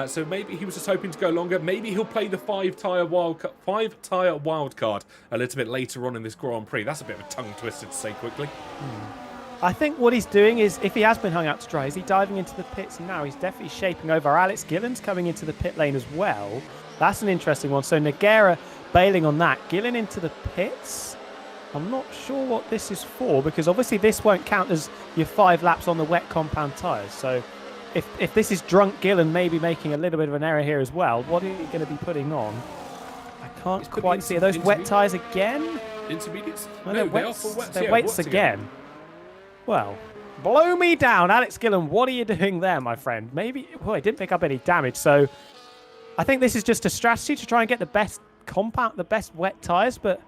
So maybe he was just hoping to go longer. Maybe he'll play the 5-tyre wildcard a little bit later on in this Grand Prix. That's a bit of a tongue twister to say quickly. I think what he's doing is, if he has been hung out to dry, is he diving into the pits now? He's definitely shaping over. Alex Gillen's coming into the pit lane as well. That's an interesting one. So Nogueira bailing on that. Gillen into the pits. I'm not sure what this is for, because obviously this won't count as your 5 laps on the wet compound tyres. So if this is drunk Gillen maybe making a little bit of an error here as well, what are you going to be putting on? I can't quite see. Are those wet tyres again? Intermediates? No, they are for wets. They're yeah, wets again. Well, blow me down. Alex Gillen, what are you doing there, my friend? Maybe, well, he didn't pick up any damage, so I think this is just a strategy to try and get the best compound, the best wet tyres, but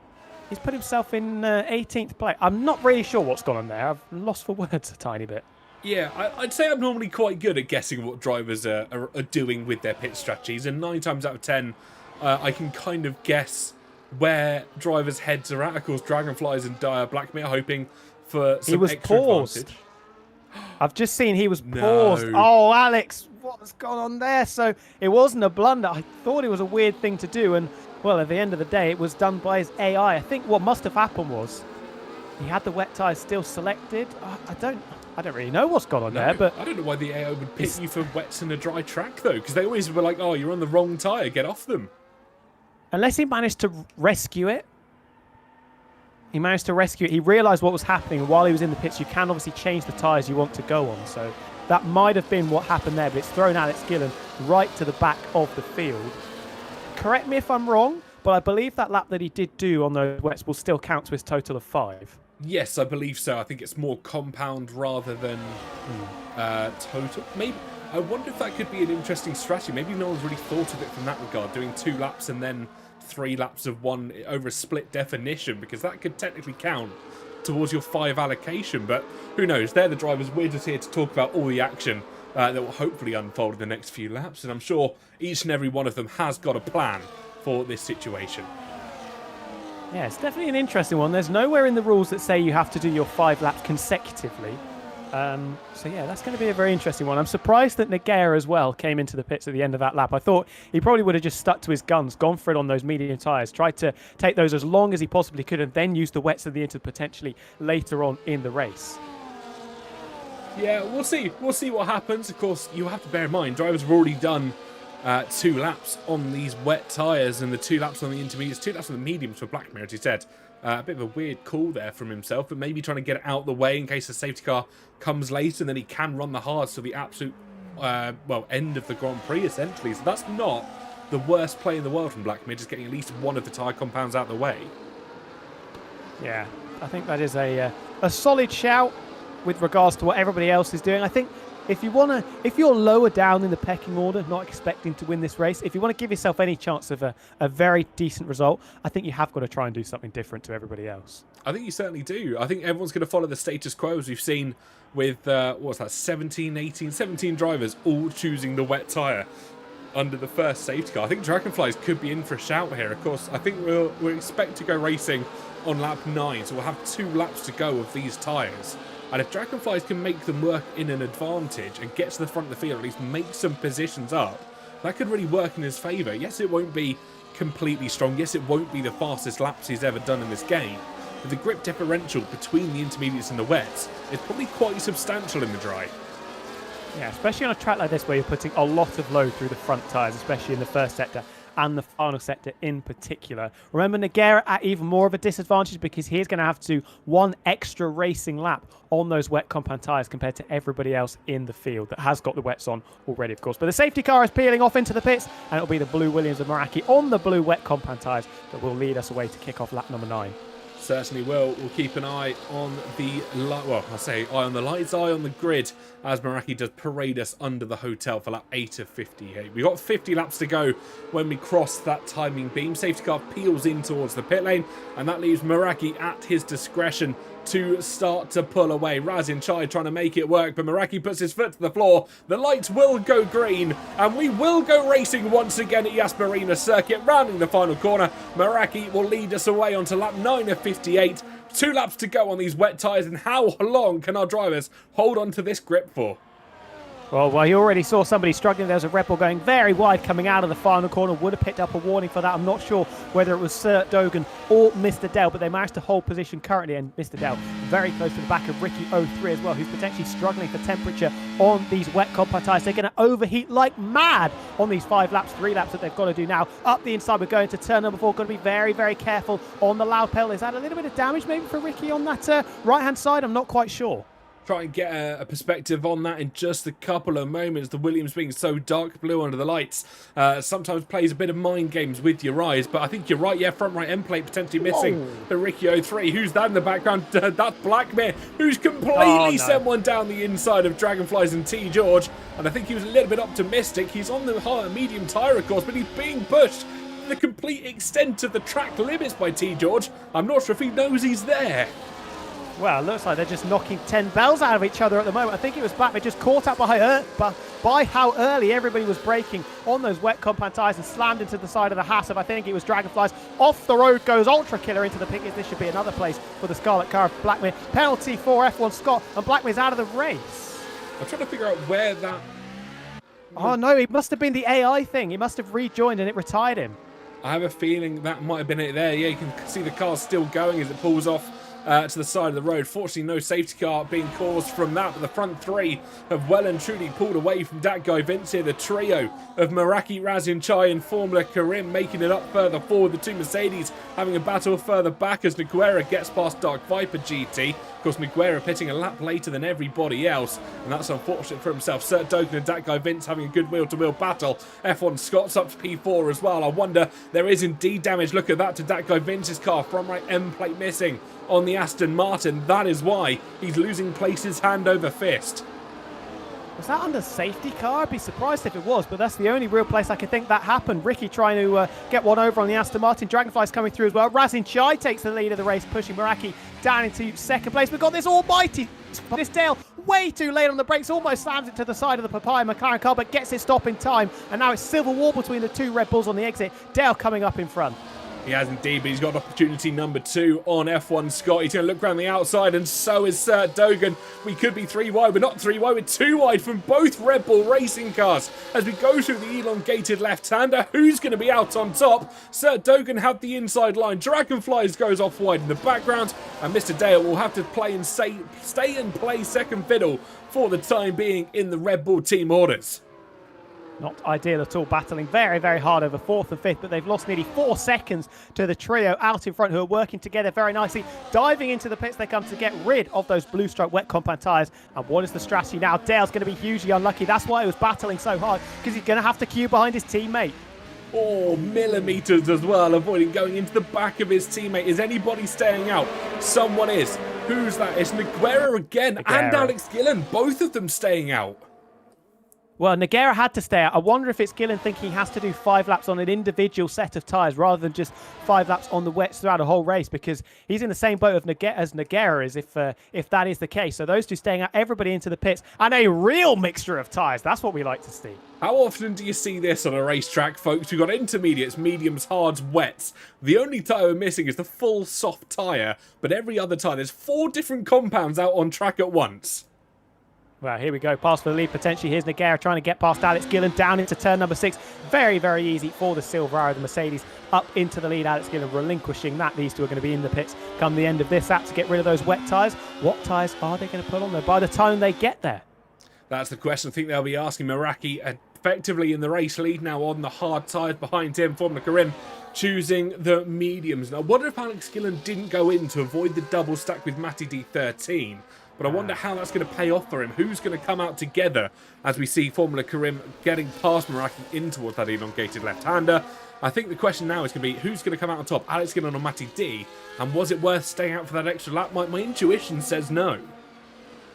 he's put himself in 18th place. I'm not really sure what's gone on there. I've lost for words a tiny bit. Yeah, I'd say I'm normally quite good at guessing what drivers are doing with their pit strategies, and 9 times out of 10, I can kind of guess where drivers' heads are at. Of course, Dragonflies and Dire Blackmere hoping for some extra advantage. I've just seen he was paused. Oh, Alex, what's gone on there? So it wasn't a blunder. I thought it was a weird thing to do, and well, at the end of the day, it was done by his AI. I think what must have happened was he had the wet tyres still selected. I don't really know what's gone on there, but I don't know why the AI would pit you for wets in a dry track though, because they always were like, "Oh, you're on the wrong tyre, get off them." Unless he managed to rescue it. He managed to rescue it. He realised what was happening, and while he was in the pits, you can obviously change the tyres you want to go on. So that might have been what happened there, but it's thrown Alex Gillen right to the back of the field. Correct me if I'm wrong, but I believe that lap that he did do on those wets will still count to his total of 5. Yes, I believe so. I think it's more compound rather than total. Maybe. I wonder if that could be an interesting strategy. Maybe no one's really thought of it from that regard, doing 2 laps and then 3 laps of 1 over a split definition, because that could technically count towards your 5 allocation. But who knows? They're the drivers. We're just here to talk about all the action that will hopefully unfold in the next few laps. And I'm sure each and every one of them has got a plan for this situation. Yeah, it's definitely an interesting one. There's nowhere in the rules that say you have to do your 5 laps consecutively. So yeah, that's going to be a very interesting one. I'm surprised that Nogueira as well came into the pits at the end of that lap. I thought he probably would have just stuck to his guns, gone for it on those medium tyres, tried to take those as long as he possibly could, and then use the wets of the Inter potentially later on in the race. Yeah, we'll see. We'll see what happens. Of course, you have to bear in mind, drivers have already done 2 laps on these wet tyres and the 2 laps on the intermediates, 2 laps on the mediums for Blackmere, as he said. A bit of a weird call there from himself, but maybe trying to get it out of the way in case the safety car comes late, and then he can run the hards to the absolute, end of the Grand Prix, essentially. So that's not the worst play in the world from Blackmere, just getting at least one of the tyre compounds out of the way. Yeah, I think that is a solid shout with regards to what everybody else is doing. I think if you're lower down in the pecking order, not expecting to win this race, if you want to give yourself any chance of a very decent result, I think you have got to try and do something different to everybody else. I think you certainly do. I think everyone's going to follow the status quo, as we've seen with, 17 drivers all choosing the wet tyre under the first safety car. I think Dragonflies could be in for a shout here. Of course, I think we'll expect to go racing on lap 9, so we'll have 2 laps to go of these tyres. And if Dragonflies can make them work in an advantage and get to the front of the field, or at least make some positions up, that could really work in his favour. Yes, it won't be completely strong. Yes, it won't be the fastest laps he's ever done in this game. But the grip differential between the intermediates and the wets is probably quite substantial in the dry. Yeah, especially on a track like this where you're putting a lot of load through the front tyres, especially in the first sector and the final sector in particular. Remember, Nogueira at even more of a disadvantage because he's going to have to do 1 extra racing lap on those wet compound tyres compared to everybody else in the field that has got the wets on already, of course. But the safety car is peeling off into the pits, and it'll be the blue Williams of Meraki on the blue wet compound tyres that will lead us away to kick off lap number 9. Certainly will. We'll keep an eye on the eye on the lights, eye on the grid, as Meraki does parade us under the hotel for lap 8 of 58. We've got 50 laps to go when we cross that timing beam. Safety car peels in towards the pit lane, and that leaves Meraki at his discretion to start to pull away. Razin Chai trying to make it work, but Meraki puts his foot to the floor. The lights will go green, and we will go racing once again at Yas Marina Circuit, rounding the final corner. Meraki will lead us away onto lap 9 of 58. 2 laps to go on these wet tyres, and how long can our drivers hold on to this grip for? Well, you already saw somebody struggling. There was a Red Bull going very wide coming out of the final corner. Would have picked up a warning for that. I'm not sure whether it was Sir Dogan or Mr. Dell, but they managed to hold position currently. And Mr. Dell very close to the back of Ricky 03 as well, who's potentially struggling for temperature on these wet compound tyres. They're going to overheat like mad on these 3 laps that they've got to do now. Up the inside, we're going to turn number 4. Got to be very, very careful on the loud pedal. Is that a little bit of damage maybe for Ricky on that right-hand side? I'm not quite sure. Try and get a perspective on that in just a couple of moments. The Williams being so dark blue under the lights sometimes plays a bit of mind games with your eyes, but I think you're right. Yeah, front right end plate potentially missing. Whoa. The Ricky 03. Who's that in the background? That's Blackmere, who's completely sent one down the inside of Dragonflies and T. George. And I think he was a little bit optimistic. He's on the higher medium tyre, of course, but he's being pushed to the complete extent of the track limits by T. George. I'm not sure if he knows he's there. Well, it looks like they're just knocking 10 bells out of each other at the moment. I think it was Blackmere just caught up by how early everybody was braking on those wet compound tyres and slammed into the side of the Hasselhoff. I think it was Dragonflies. Off the road goes Ultra Killer into the pickets. This should be another place for the Scarlet car of Blackmere. Penalty for F1 Scott, and Blackmere's out of the race. I'm trying to figure out where that... Oh, no, it must have been the AI thing. He must have rejoined and it retired him. I have a feeling that might have been it there. Yeah, you can see the car still going as it pulls off to the side of the road. Fortunately, no safety car being caused from that, but the front 3 have well and truly pulled away from that guy Vince here. The trio of Meraki, Razin Chai and Formula Karim making it up further forward. The 2 Mercedes having a battle further back as Nogueira gets past Dark Viper GT. Of course, Nogueira pitting a lap later than everybody else, and that's unfortunate for himself. Sir Dogan and that guy Vince having a good wheel-to-wheel battle. F1 Scott's up to P4 as well. I wonder, there is indeed damage. Look at that to that guy Vince's car. Front right end plate missing on the Aston Martin. That is why he's losing places hand over fist. Was that under safety car? I'd be surprised if it was, but that's the only real place I could think that happened. Ricky trying to get one over on the Aston Martin. Dragonflies coming through as well. Razin Chai takes the lead of the race, pushing Meraki down into second place. We've got this almighty this Dale way too late on the brakes, almost slams it to the side of the Papaya McLaren car, but gets it stop in time. And now it's civil war between the 2 Red Bulls on the exit. Dale coming up in front. He has indeed, but he's got opportunity number 2 on F1 Scott. He's going to look around the outside, and so is Sir Dogan. We could be 3 wide. We're not 3 wide. We're 2 wide from both Red Bull racing cars. As we go through the elongated left-hander, who's going to be out on top? Sir Dogan had the inside line. Dragonflies goes off wide in the background, and Mr. Dale will have to play and stay and play second fiddle for the time being in the Red Bull team orders. Not ideal at all, battling very, very hard over 4th and 5th, but they've lost nearly 4 seconds to the trio out in front who are working together very nicely. Diving into the pits they come to get rid of those blue stripe wet compound tyres. And what is the strategy now? Dale's going to be hugely unlucky. That's why he was battling so hard, because he's going to have to queue behind his teammate. 4 millimeters as well, avoiding going into the back of his teammate. Is anybody staying out? Someone is. Who's that? It's Nogueira again and Alex Gillen, both of them staying out. Well, Nogueira had to stay out. I wonder if it's Gillen thinking he has to do 5 laps on an individual set of tyres rather than just 5 laps on the wets throughout a whole race, because he's in the same boat as Nogueira is if that is the case. So those two staying out, everybody into the pits, and a real mixture of tyres. That's what we like to see. How often do you see this on a racetrack, folks? We've got intermediates, mediums, hards, wets. The only tyre we're missing is the full soft tyre, but every other tyre, there's 4 different compounds out on track at once. Well, here we go. Pass for the lead, potentially. Here's Nogueira trying to get past Alex Gillen down into turn number 6. Very, very easy for the Silverado, the Mercedes, up into the lead. Alex Gillen relinquishing that. These two are going to be in the pits come the end of this lap to get rid of those wet tyres. What tyres are they going to put on there by the time they get there? That's the question I think they'll be asking. Meraki effectively in the race lead now on the hard tyres behind him. Formula Karim choosing the mediums. Now, I wonder if Alex Gillen didn't go in to avoid the double stack with Matty D13. But I wonder how that's going to pay off for him. Who's going to come out together as we see Formula Karim getting past Meraki in towards that elongated left-hander. I think the question now is going to be who's going to come out on top, Alex Gillen or Matty D? And was it worth staying out for that extra lap? My intuition says no.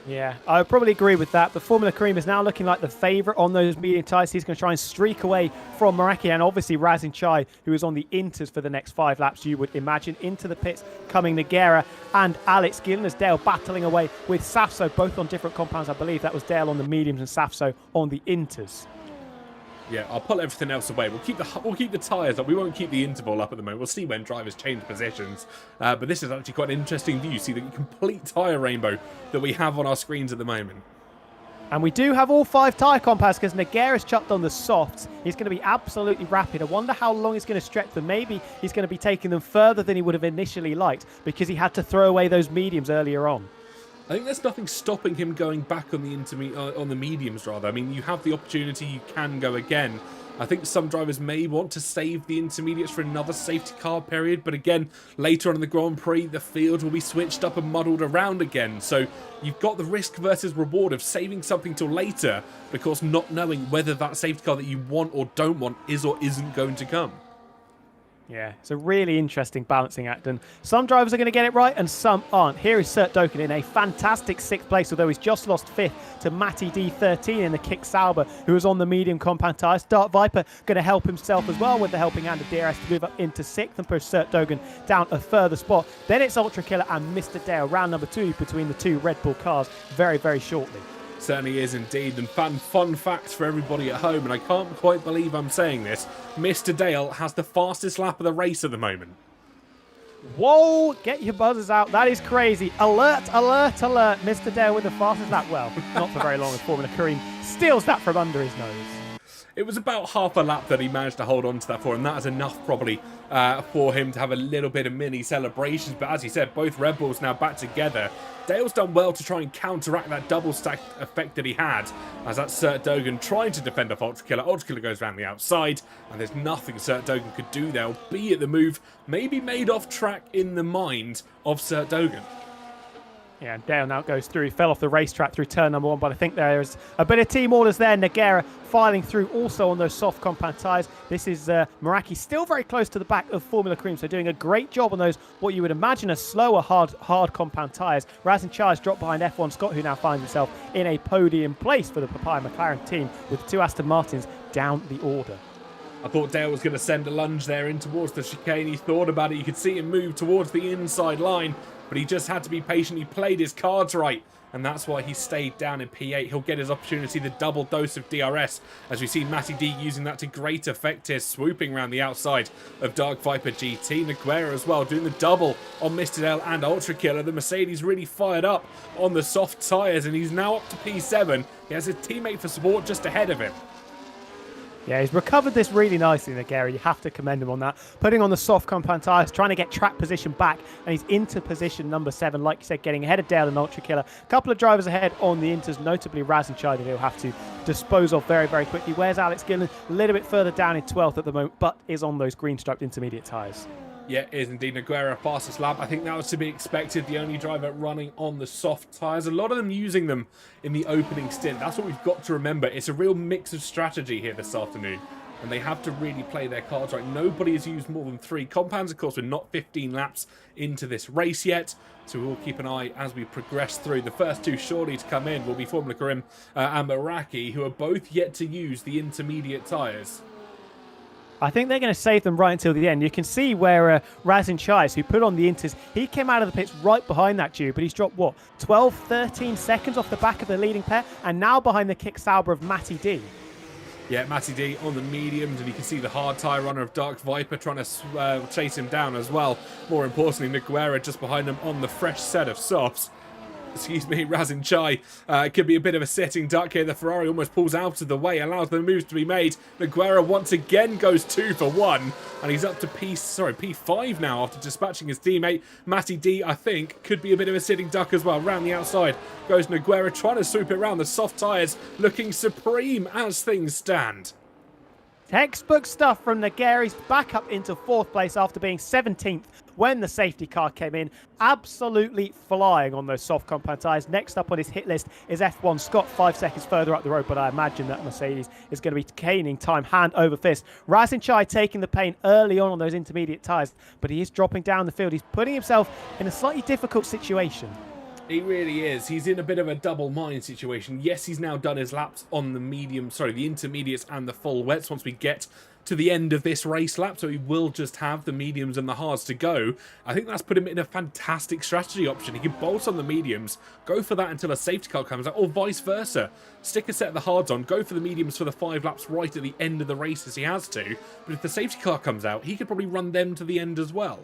Yeah, I would probably agree with that. But Formula Karim is now looking like the favourite on those medium tyres. He's going to try and streak away from Meraki, and obviously Razin Chai, who is on the inters for the next 5 laps, you would imagine. Into the pits coming Nogueira and Alex Gillen as Dale battling away with Safso, both on different compounds. I believe that was Dale on the mediums and Safso on the inters. Yeah, I'll pull everything else away. We'll keep the tyres up. We won't keep the interval up at the moment. We'll see when drivers change positions. But this is actually quite an interesting view. See the complete tyre rainbow that we have on our screens at the moment. And we do have all 5 tyre compounds because Nogueira's chucked on the softs. He's going to be absolutely rapid. I wonder how long he's going to stretch them. Maybe he's going to be taking them further than he would have initially liked because he had to throw away those mediums earlier on. I think there's nothing stopping him going back on the mediums, rather. I mean, you have the opportunity, you can go again. I think some drivers may want to save the intermediates for another safety car period, but again, later on in the Grand Prix, the field will be switched up and muddled around again. So you've got the risk versus reward of saving something till later, because not knowing whether that safety car that you want or don't want is or isn't going to come. Yeah, it's a really interesting balancing act, and some drivers are going to get it right and some aren't. Here is Sert Doken in a fantastic 6th place, although he's just lost 5th to Matty D13 in the Kick Sauber, who was on the medium compound tyres. Dark Viper going to help himself as well with the helping hand of DRS to move up into 6th and push Sert Doken down a further spot. Then it's Ultra Killer and Mr. Dale, round number 2 between the 2 Red Bull cars very, very shortly. Certainly is indeed, and fun facts for everybody at home, and I can't quite believe I'm saying this, Mr. Dale has the fastest lap of the race at the moment. Whoa, get your buzzers out, that is crazy. Alert, alert, alert, Mr. Dale with the fastest lap. Well, not for very long as Formula Karim steals that from under his nose. It was about half a lap that he managed to hold on to that for, and that is enough probably for him to have a little bit of mini celebrations. But as you said, both Red Bulls now back together. Dale's done well to try and counteract that double stack effect that he had, as that's Sert Doken trying to defend off Ultra Killer. Ultra Killer goes around the outside, and there's nothing Sert Doken could do there, albeit the move maybe made off track in the mind of Sert Doken. Yeah, Dale now goes through. He fell off the racetrack through turn number 1, but I think there is a bit of team orders there. Nogueira filing through also on those soft compound tyres. This is Meraki still very close to the back of Formula Cream, so doing a great job on those, what you would imagine are slower, hard compound tyres. Razin Chai has dropped behind F1 Scott, who now finds himself in a podium place for the Papaya McLaren team with 2 Aston Martins down the order. I thought Dale was going to send a lunge there in towards the chicane. He thought about it. You could see him move towards the inside line, but he just had to be patient. He played his cards right, and that's why he stayed down in P8. He'll get his opportunity, the double dose of DRS, as we see Matty D using that to great effect here, swooping around the outside of Dark Viper GT. Nogueira as well, doing the double on Mr. Dale and Ultra Killer. The Mercedes really fired up on the soft tyres, and he's now up to P7. He has a teammate for support just ahead of him. Yeah, he's recovered this really nicely, Nagari. You have to commend him on that. Putting on the soft compound tyres, trying to get track position back, and he's into position number 7, like you said, getting ahead of Dale and Ultra Killer. A couple of drivers ahead on the Inters, notably Raz and Chai, that he'll have to dispose of very, very quickly. Where's Alex Gillen? A little bit further down in 12th at the moment, but is on those green striped intermediate tyres. Yeah, it is indeed. Nogueira fastest lap. I think that was to be expected. The only driver running on the soft tyres. A lot of them using them in the opening stint. That's what we've got to remember. It's a real mix of strategy here this afternoon, and they have to really play their cards right. Nobody has used more than 3 compounds. Of course, we're not 15 laps into this race yet, so we will keep an eye as we progress through. The first 2 surely to come in will be Formula Karim and Meraki, who are both yet to use the intermediate tyres. I think they're going to save them right until the end. You can see where Razin Chais, who put on the Inters, he came out of the pits right behind that Jew, but he's dropped, what, 12, 13 seconds off the back of the leading pair, and now behind the kick Sauber of Matty D. Yeah, Matty D on the mediums, and you can see the hard tyre runner of Dark Viper trying to chase him down as well. More importantly, Nogueira just behind him on the fresh set of softs. Excuse me, Razin Chai. Could be a bit of a sitting duck here. The Ferrari almost pulls out of the way, allows the moves to be made. Nogueira once again goes 2 for 1, and he's up to P5 now after dispatching his teammate. Matty D, I think, could be a bit of a sitting duck as well. Round the outside goes Nogueira, trying to swoop it around the soft tyres, looking supreme as things stand. Textbook stuff from Nagari's back up into 4th place after being 17th when the safety car came in. Absolutely flying on those soft compound tyres. Next up on his hit list is F1 Scott, 5 seconds further up the road, but I imagine that Mercedes is going to be caning time hand over fist. Razin Chai taking the pain early on those intermediate tyres, but he is dropping down the field. He's putting himself in a slightly difficult situation. He really is. He's in a bit of a double mind situation. Yes, he's now done his laps on the the intermediates and the full wets once we get to the end of this race lap, so he will just have the mediums and the hards to go. I think that's put him in a fantastic strategy option. He can bolt on the mediums, go for that until a safety car comes out, or vice versa. Stick a set of the hards on, go for the mediums for the 5 laps right at the end of the race as he has to, but if the safety car comes out, he could probably run them to the end as well.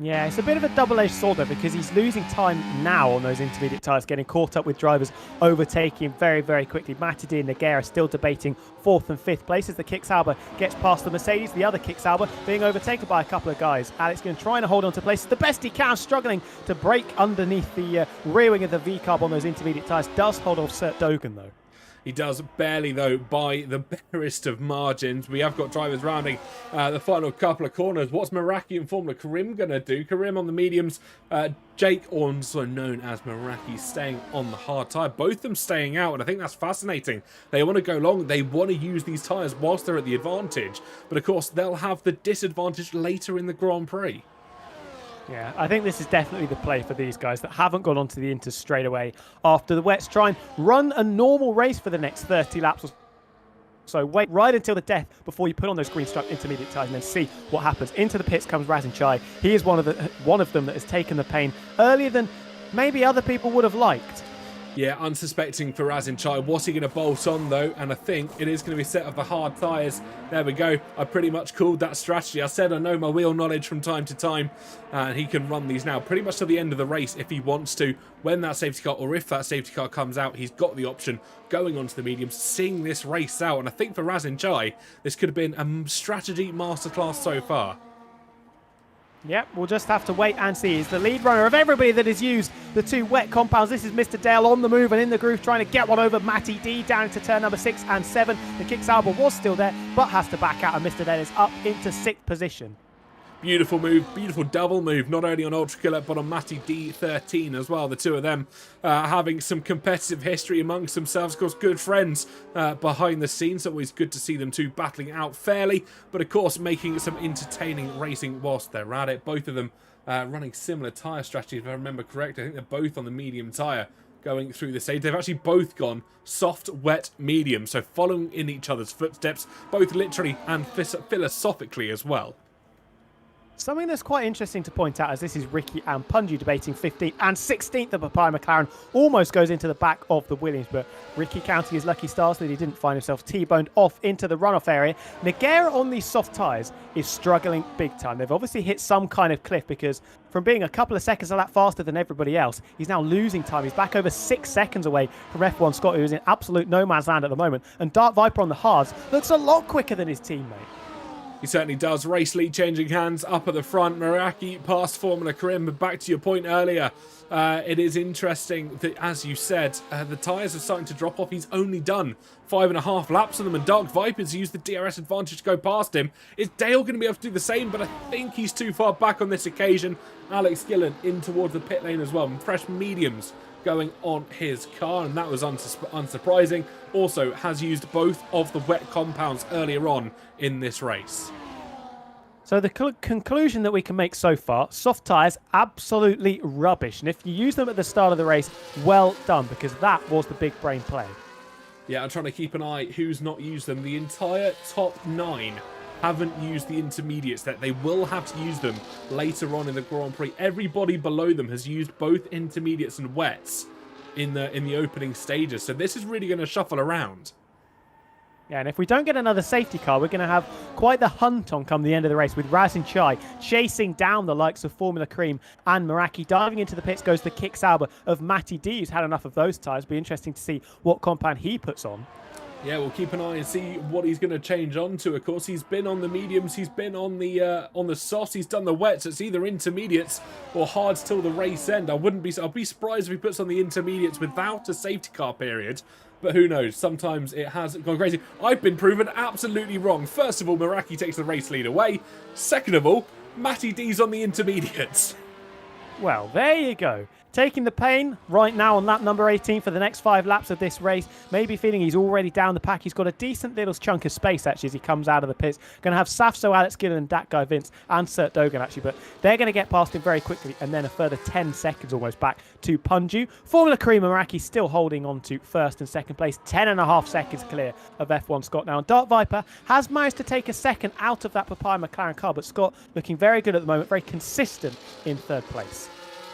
Yeah, it's a bit of a double-edged sword though, because he's losing time now on those intermediate tyres, getting caught up with drivers overtaking him very, very quickly. Matty D and Nogueira still debating 4th and 5th places. The Kick Sauber gets past the Mercedes, the other Kick Sauber being overtaken by a couple of guys. Alex going to try and hold on to places the best he can, struggling to break underneath the rear wing of the V-carb on those intermediate tyres. Does hold off Sert Dogan though. He does barely, though, by the barest of margins. We have got drivers rounding the final couple of corners. What's Meraki and Formula Karim going to do? Karim on the mediums. Jake, also known as Meraki, staying on the hard tyre. Both of them staying out, and I think that's fascinating. They want to go long. They want to use these tyres whilst they're at the advantage. But, of course, they'll have the disadvantage later in the Grand Prix. Yeah, I think this is definitely the play for these guys that haven't gone onto the Inters straight away after the wets. Try and run a normal race for the next 30 laps or so. Wait right until the death before you put on those green striped intermediate tyres and then see what happens. Into the pits comes Razin Chai. He is one of them that has taken the pain earlier than maybe other people would have liked. Yeah, unsuspecting for Razin Chai. What's he going to bolt on, though? And I think it is going to be set of the hard tyres. There we go. I pretty much called that strategy. I said I know my wheel knowledge from time to time. And he can run these now pretty much to the end of the race if he wants to. When that safety car, or if that safety car comes out, he's got the option going onto the mediums, seeing this race out. And I think for Razin Chai, this could have been a strategy masterclass so far. Yep, we'll just have to wait and see. He's the lead runner of everybody that has used the 2 wet compounds. This is Mr. Dale on the move and in the groove, trying to get one over Matty D down into turn number 6 and 7. The Kick Sauber was still there, but has to back out, and Mr. Dale is up into 6th position. Beautiful move, beautiful double move, not only on Ultra Killer, but on Matty D13 as well. The two of them having some competitive history amongst themselves. Of course, good friends behind the scenes. Always good to see them two battling out fairly, but of course, making some entertaining racing whilst they're at it. Both of them running similar tyre strategies, if I remember correctly. I think they're both on the medium tyre going through the stage. They've actually both gone soft, wet, medium, so following in each other's footsteps, both literally and philosophically as well. Something that's quite interesting to point out, as this is Ricky and Punju debating 15th and 16th of Papaya McLaren, almost goes into the back of the Williams, but Ricky counting his lucky stars that he didn't find himself T-boned off into the runoff area. Nogueira on these soft tyres is struggling big time. They've obviously hit some kind of cliff, because from being a couple of seconds a lap faster than everybody else, he's now losing time. He's back over 6 seconds away from F1 Scott, who is in absolute no man's land at the moment, and Dark Viper on the hards looks a lot quicker than his teammate. He certainly does. Race lead changing hands up at the front. Meraki past Formula Karim, but back to your point earlier, it is interesting that, as you said, the tyres are starting to drop off. He's only done 5.5 laps on them, and Dark Viper's used the DRS advantage to go past him. Is Dale going to be able to do the same? But I think he's too far back on this occasion. Alex Gillen in towards the pit lane as well. And fresh mediums going on his car, and that was unsurprising. Also has used both of the wet compounds earlier on in this race. So the conclusion that we can make so far, soft tyres, absolutely rubbish. And if you use them at the start of the race, well done, because that was the big brain play. Yeah, I'm trying to keep an eye who's not used them. The entire top 9 haven't used the intermediates yet. They will have to use them later on in the Grand Prix. Everybody below them has used both intermediates and wets in the opening stages. So this is really going to shuffle around. Yeah, and if we don't get another safety car, we're going to have quite the hunt on come the end of the race, with Razin Chai chasing down the likes of Formula Cream and Meraki. Diving into the pits goes the Kick Sauber of Matty D, who's had enough of those tyres. Be interesting to see what compound he puts on. Yeah, we'll keep an eye and see what he's going to change on to. Of course, he's been on the mediums, he's been on the softs, he's done the wets. It's either intermediates or hards till the race end. I'll be surprised if he puts on the intermediates without a safety car period. But who knows? Sometimes it has gone crazy. I've been proven absolutely wrong. First of all, Meraki takes the race lead away. Second of all, Matty D's on the intermediates. Well, there you go. Taking the pain right now on lap number 18 for the next 5 laps of this race. Maybe feeling he's already down the pack. He's got a decent little chunk of space, actually, as he comes out of the pits. Going to have Safso, Alex Gillen, and that guy Vince, and Sert Dogan, actually. But they're going to get past him very quickly, and then a further 10 seconds almost back to Punju. Formula Cream and Meraki still holding on to first and second place. 10.5 seconds clear of F1 Scott now. And Dark Viper has managed to take a second out of that Papaya McLaren car, but Scott looking very good at the moment, very consistent in third place.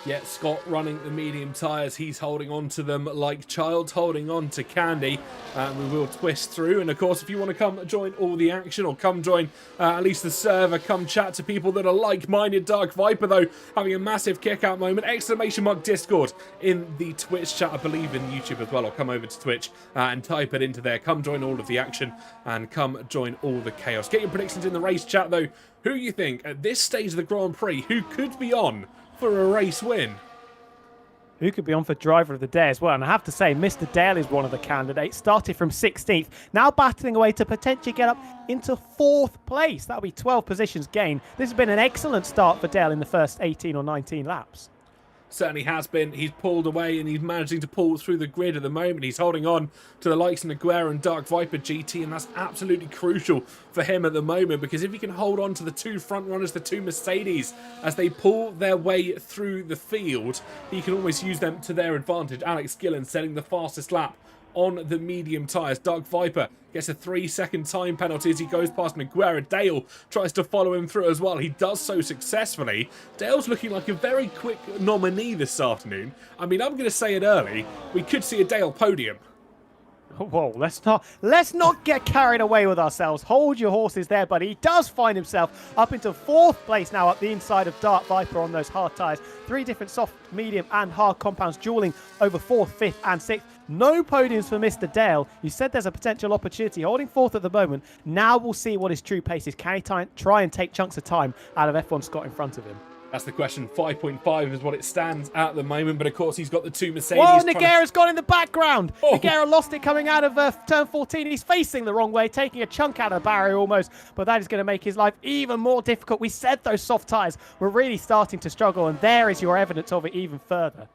Yeah, Scott running the medium tyres. He's holding on to them like Childs holding on to candy. We will twist through. And, of course, if you want to come join all the action, or come join at least the server, come chat to people that are like-minded. Dark Viper, though, having a massive kick-out moment. Exclamation mark Discord in the Twitch chat. I believe in YouTube as well. Or come over to Twitch and type it into there. Come join all of the action and come join all the chaos. Get your predictions in the race chat, though. Who you think, at this stage of the Grand Prix, who could be on for a race win? Who could be on for driver of the day as well? And I have to say, Mr. Dale is one of the candidates. Started from 16th, now battling away to potentially get up into 4th place. That'll be 12 positions gained. This has been an excellent start for Dale in the first 18 or 19 laps. Certainly has been. He's pulled away and he's managing to pull through the grid at the moment. He's holding on to the likes of Nogueira and Dark Viper GT, and that's absolutely crucial for him at the moment, because if he can hold on to the 2 front runners, the 2 Mercedes, as they pull their way through the field, he can almost use them to their advantage. Alex Gillen setting the fastest lap on the medium tyres. Dark Viper gets a 3-second time penalty as he goes past Nogueira. Dale tries to follow him through as well. He does so successfully. Dale's looking like a very quick nominee this afternoon. I mean, I'm going to say it early. We could see a Dale podium. Whoa, let's not get carried away with ourselves. Hold your horses there, buddy. He does find himself up into 4th place now, up the inside of Dark Viper on those hard tyres. 3 different soft, medium and hard compounds dueling over 4th, 5th and 6th. No podiums for Mr. Dale. You said there's a potential opportunity. Holding 4th at the moment. Now we'll see what his true pace is. Can he try and take chunks of time out of F1 Scott in front of him? That's the question. 5.5 is what it stands at the moment, but of course he's got the 2 Mercedes. Whoa, Nogueira's gone in the background. Oh. Nogueira lost it coming out of turn 14. He's facing the wrong way, taking a chunk out of the barrier almost, but that is going to make his life even more difficult. We said those soft tyres were really starting to struggle, and there is your evidence of it even further.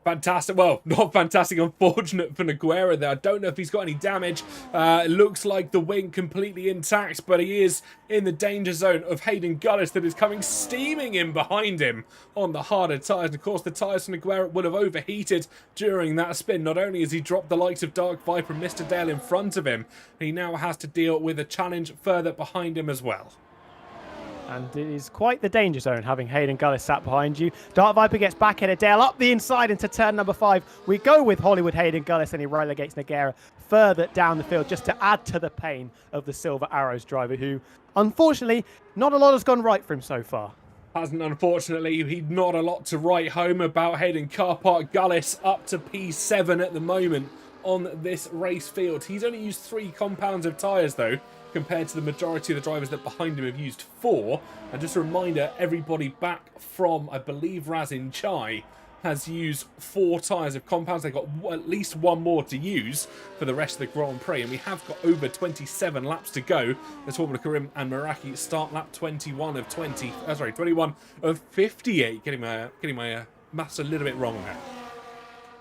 Fantastic. Well, not fantastic. Unfortunate for Nogueira there. I don't know if he's got any damage. It looks like the wing completely intact, but he is in the danger zone of Hayden Gullis that is coming steaming in behind him on the harder tyres. And of course, the tyres for Nogueira would have overheated during that spin. Not only has he dropped the likes of Dark Viper and Mr. Dale in front of him, he now has to deal with a challenge further behind him as well. And it is quite the danger zone having Hayden Gullis sat behind you. Dark Viper gets back at Dale up the inside into turn number 5. We go with Hollywood Hayden Gullis, and he relegates Nogueira further down the field just to add to the pain of the Silver Arrows driver, who, unfortunately, not a lot has gone right for him so far. Hasn't, unfortunately. He'd not a lot to write home about. Hayden Car Park Gullis up to P7 at the moment on this race field. He's only used 3 compounds of tyres, though, compared to the majority of the drivers that behind him have used 4. And just a reminder, everybody back from, I believe, Razin Chai has used 4 tyres of compounds. They've got at least 1 more to use for the rest of the Grand Prix, and we have got over 27 laps to go. As Formula Karim and Meraki start lap 21 of 58. Getting my maths a little bit wrong there.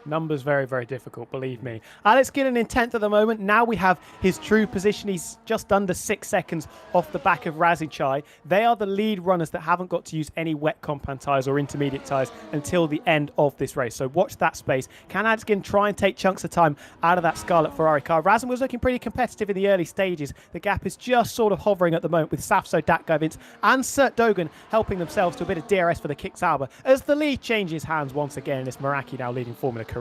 Numbers very, very difficult, believe me. Alex Gillen in 10th at the moment. Now we have his true position. He's just under 6 seconds off the back of Razichai. They are the lead runners that haven't got to use any wet compound tyres or intermediate tyres until the end of this race. So watch that space. Can Alex Gillen try and take chunks of time out of that Scarlet Ferrari car? Razin was looking pretty competitive in the early stages. The gap is just sort of hovering at the moment with Safso, Datgovins and Sert Dogan helping themselves to a bit of DRS for the Kick Sauber as the lead changes hands once again, and it's Meraki now leading Formula Karim.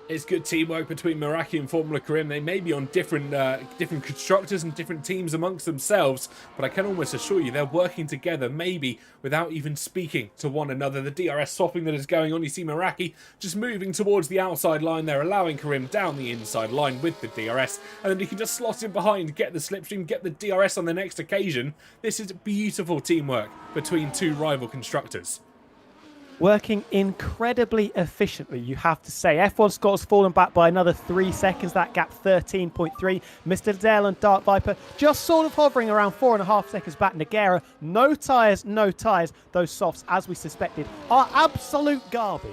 It's good teamwork between Meraki and Formula Karim. They may be on different constructors and different teams amongst themselves, but I can almost assure you they're working together, maybe without even speaking to one another. The DRS swapping that is going on, you see Meraki just moving towards the outside line there, allowing Karim down the inside line with the DRS, and then he can just slot in behind, get the slipstream, get the DRS on the next occasion. This is beautiful teamwork between 2 rival constructors. Working incredibly efficiently, you have to say. F1 Scott has fallen back by another 3 seconds. That gap 13.3. Mr. Dale and Dark Viper just sort of hovering around 4.5 seconds back. Nogueira, no tyres, no tyres. Those softs, as we suspected, are absolute garbage.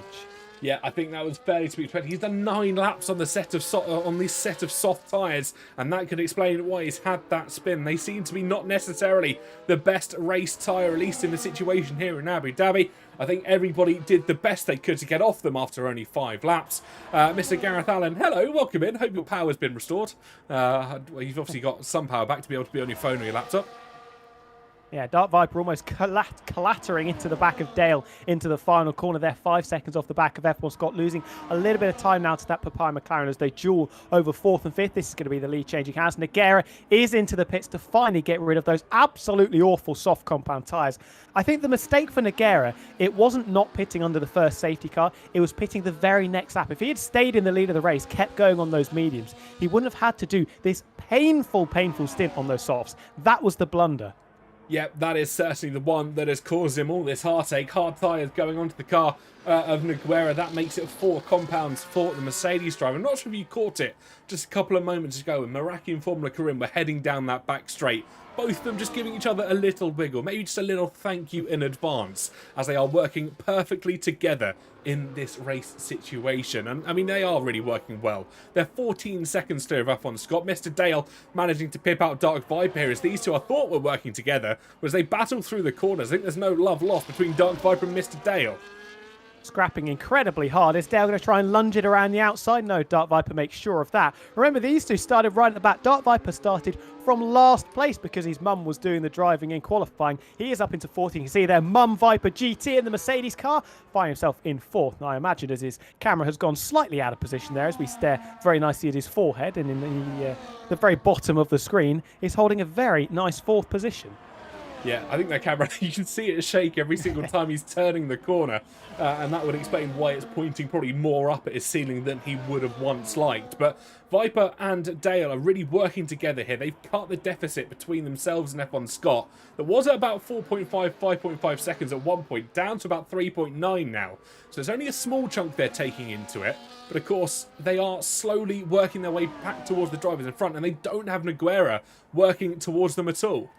Yeah, I think that was fairly to be expected. He's done 9 laps on the set of on this set of soft tyres, and that could explain why he's had that spin. They seem to be not necessarily the best race tyre, at least in the situation here in Abu Dhabi. I think everybody did the best they could to get off them after only 5 laps. Mr. Gareth Allen, hello, welcome in. Hope your power's been restored. You've obviously got some power back to be able to be on your phone or your laptop. Yeah, Dark Viper almost clattering into the back of Dale into the final corner there. 5 seconds off the back of F1 Scott, losing a little bit of time now to that Papaya McLaren as they duel over 4th and 5th. This is going to be the lead changing hands. Nogueira is into the pits to finally get rid of those absolutely awful soft compound tyres. I think the mistake for Nogueira, it wasn't not pitting under the first safety car, it was pitting the very next lap. If he had stayed in the lead of the race, kept going on those mediums, he wouldn't have had to do this painful stint on those softs. That was the blunder. Yep, that is certainly the one that has caused him all this heartache. Hard tyres going onto the car of Nogueira. That makes it 4 compounds for the Mercedes driver. I'm not sure if you caught it just a couple of moments ago when Meraki and Formula Karim were heading down that back straight. Both of them just giving each other a little wiggle, maybe just a little thank you in advance, as they are working perfectly together in this race situation. And I mean, they are really working well. They're 14 seconds clear of F1 Scott. Mr. Dale managing to pip out Dark Viper here as these two I thought were working together, as they battle through the corners. I think there's no love lost between Dark Viper and Mr. Dale. Scrapping incredibly hard. Is Dale going to try and lunge it around the outside? No, Dark Viper makes sure of that. Remember, these two started right at the back. Dark Viper started from last place because his mum was doing the driving in qualifying. He is up into 14th. You can see there, Mum Viper GT in the Mercedes car, finding himself in 4th. Now, I imagine as his camera has gone slightly out of position there as we stare very nicely at his forehead, and in the very bottom of the screen is holding a very nice 4th position. Yeah, I think that camera, you can see it shake every single time he's turning the corner. And that would explain why it's pointing probably more up at his ceiling than he would have once liked. But Viper and Dale are really working together here. They've cut the deficit between themselves and F1 Scott. That was at about 4.5, 5.5 seconds at one point, down to about 3.9 now. So there's only a small chunk they're taking into it. But of course, they are slowly working their way back towards the drivers in front. And they don't have Nogueira working towards them at all.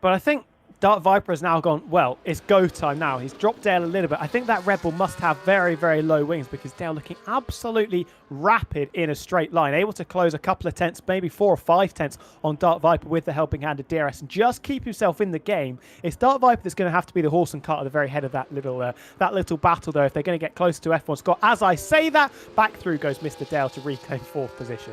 But I think Dark Viper has now gone, well, it's go time now. He's dropped Dale a little bit. I think that Red Bull must have very, very low wings because Dale looking absolutely rapid in a straight line. Able to close a couple of tenths, maybe 4 or 5 tenths on Dark Viper with the helping hand of DRS and just keep himself in the game. It's Dark Viper that's going to have to be the horse and cart at the very head of that little battle, though, if they're going to get close to F1 Scott. As I say that, back through goes Mr. Dale to reclaim 4th position.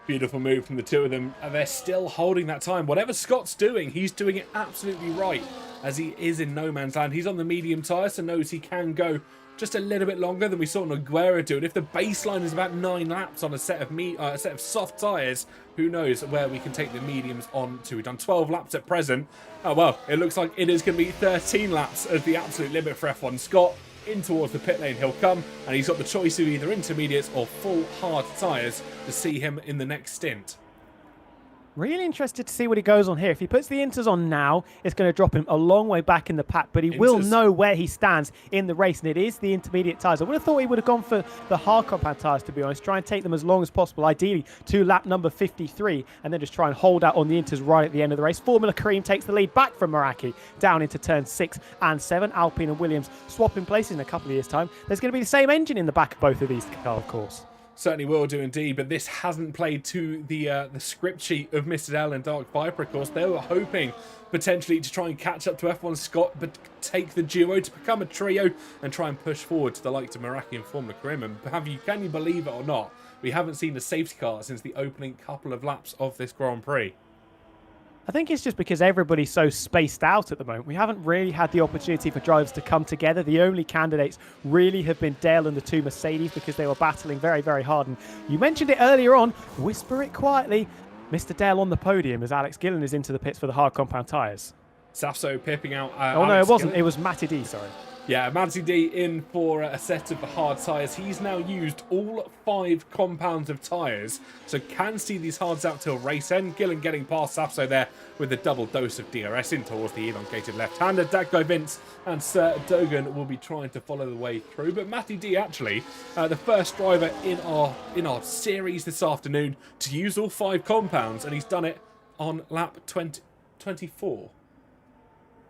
Beautiful move from the two of them, and they're still holding that time. Whatever Scott's doing, he's doing it absolutely right. as he is in no man's land. He's on the medium tyre, so knows he can go just a little bit longer than we saw Nogueira do. And if the baseline is about 9 laps on a set of soft tyres, who knows where we can take the mediums on to. We've done 12 laps at present. Oh well, it looks like it is going to be 13 laps as the absolute limit for F1. Scott in towards the pit lane he'll come, and he's got the choice of either intermediates or full hard tyres to see him in the next stint. Really interested to see what he goes on here. If he puts the inters on now, it's going to drop him a long way back in the pack, but he will know where he stands in the race, and it is the intermediate tyres. I would have thought he would have gone for the hard compound tyres, to be honest. Try and take them as long as possible, ideally to lap number 53, and then just try and hold out on the inters right at the end of the race. Formula Kareem takes the lead back from Meraki down into turn 6 and 7. Alpine and Williams swapping places in a couple of years' time. There's going to be the same engine in the back of both of these cars, of course. Certainly will do indeed, but this hasn't played to the script sheet of Mr. Dell and Dark Viper, of course. They were hoping potentially to try and catch up to F1 Scott, but take the duo to become a trio and try and push forward to the likes of Meraki and Formula Karim. And can you believe it or not, we haven't seen a safety car since the opening couple of laps of this Grand Prix. I think it's just because everybody's so spaced out at the moment. We haven't really had the opportunity for drivers to come together. The only candidates really have been Dale and the 2 Mercedes because they were battling very, very hard. And you mentioned it earlier on, whisper it quietly. Mr. Dale on the podium as Alex Gillen is into the pits for the hard compound tyres. Safso pipping out oh, no, it wasn't. Gillen. It was Matty D, sorry. Yeah, Matty D in for a set of the hard tyres. He's now used all 5 compounds of tyres, so can see these hards out till race end. Gillen getting past Safso there with a double dose of DRS in towards the elongated left-hander. That guy Vince and Sir Dogan will be trying to follow the way through, but Matty D actually, the first driver in our series this afternoon to use all 5 compounds, and he's done it on lap 24.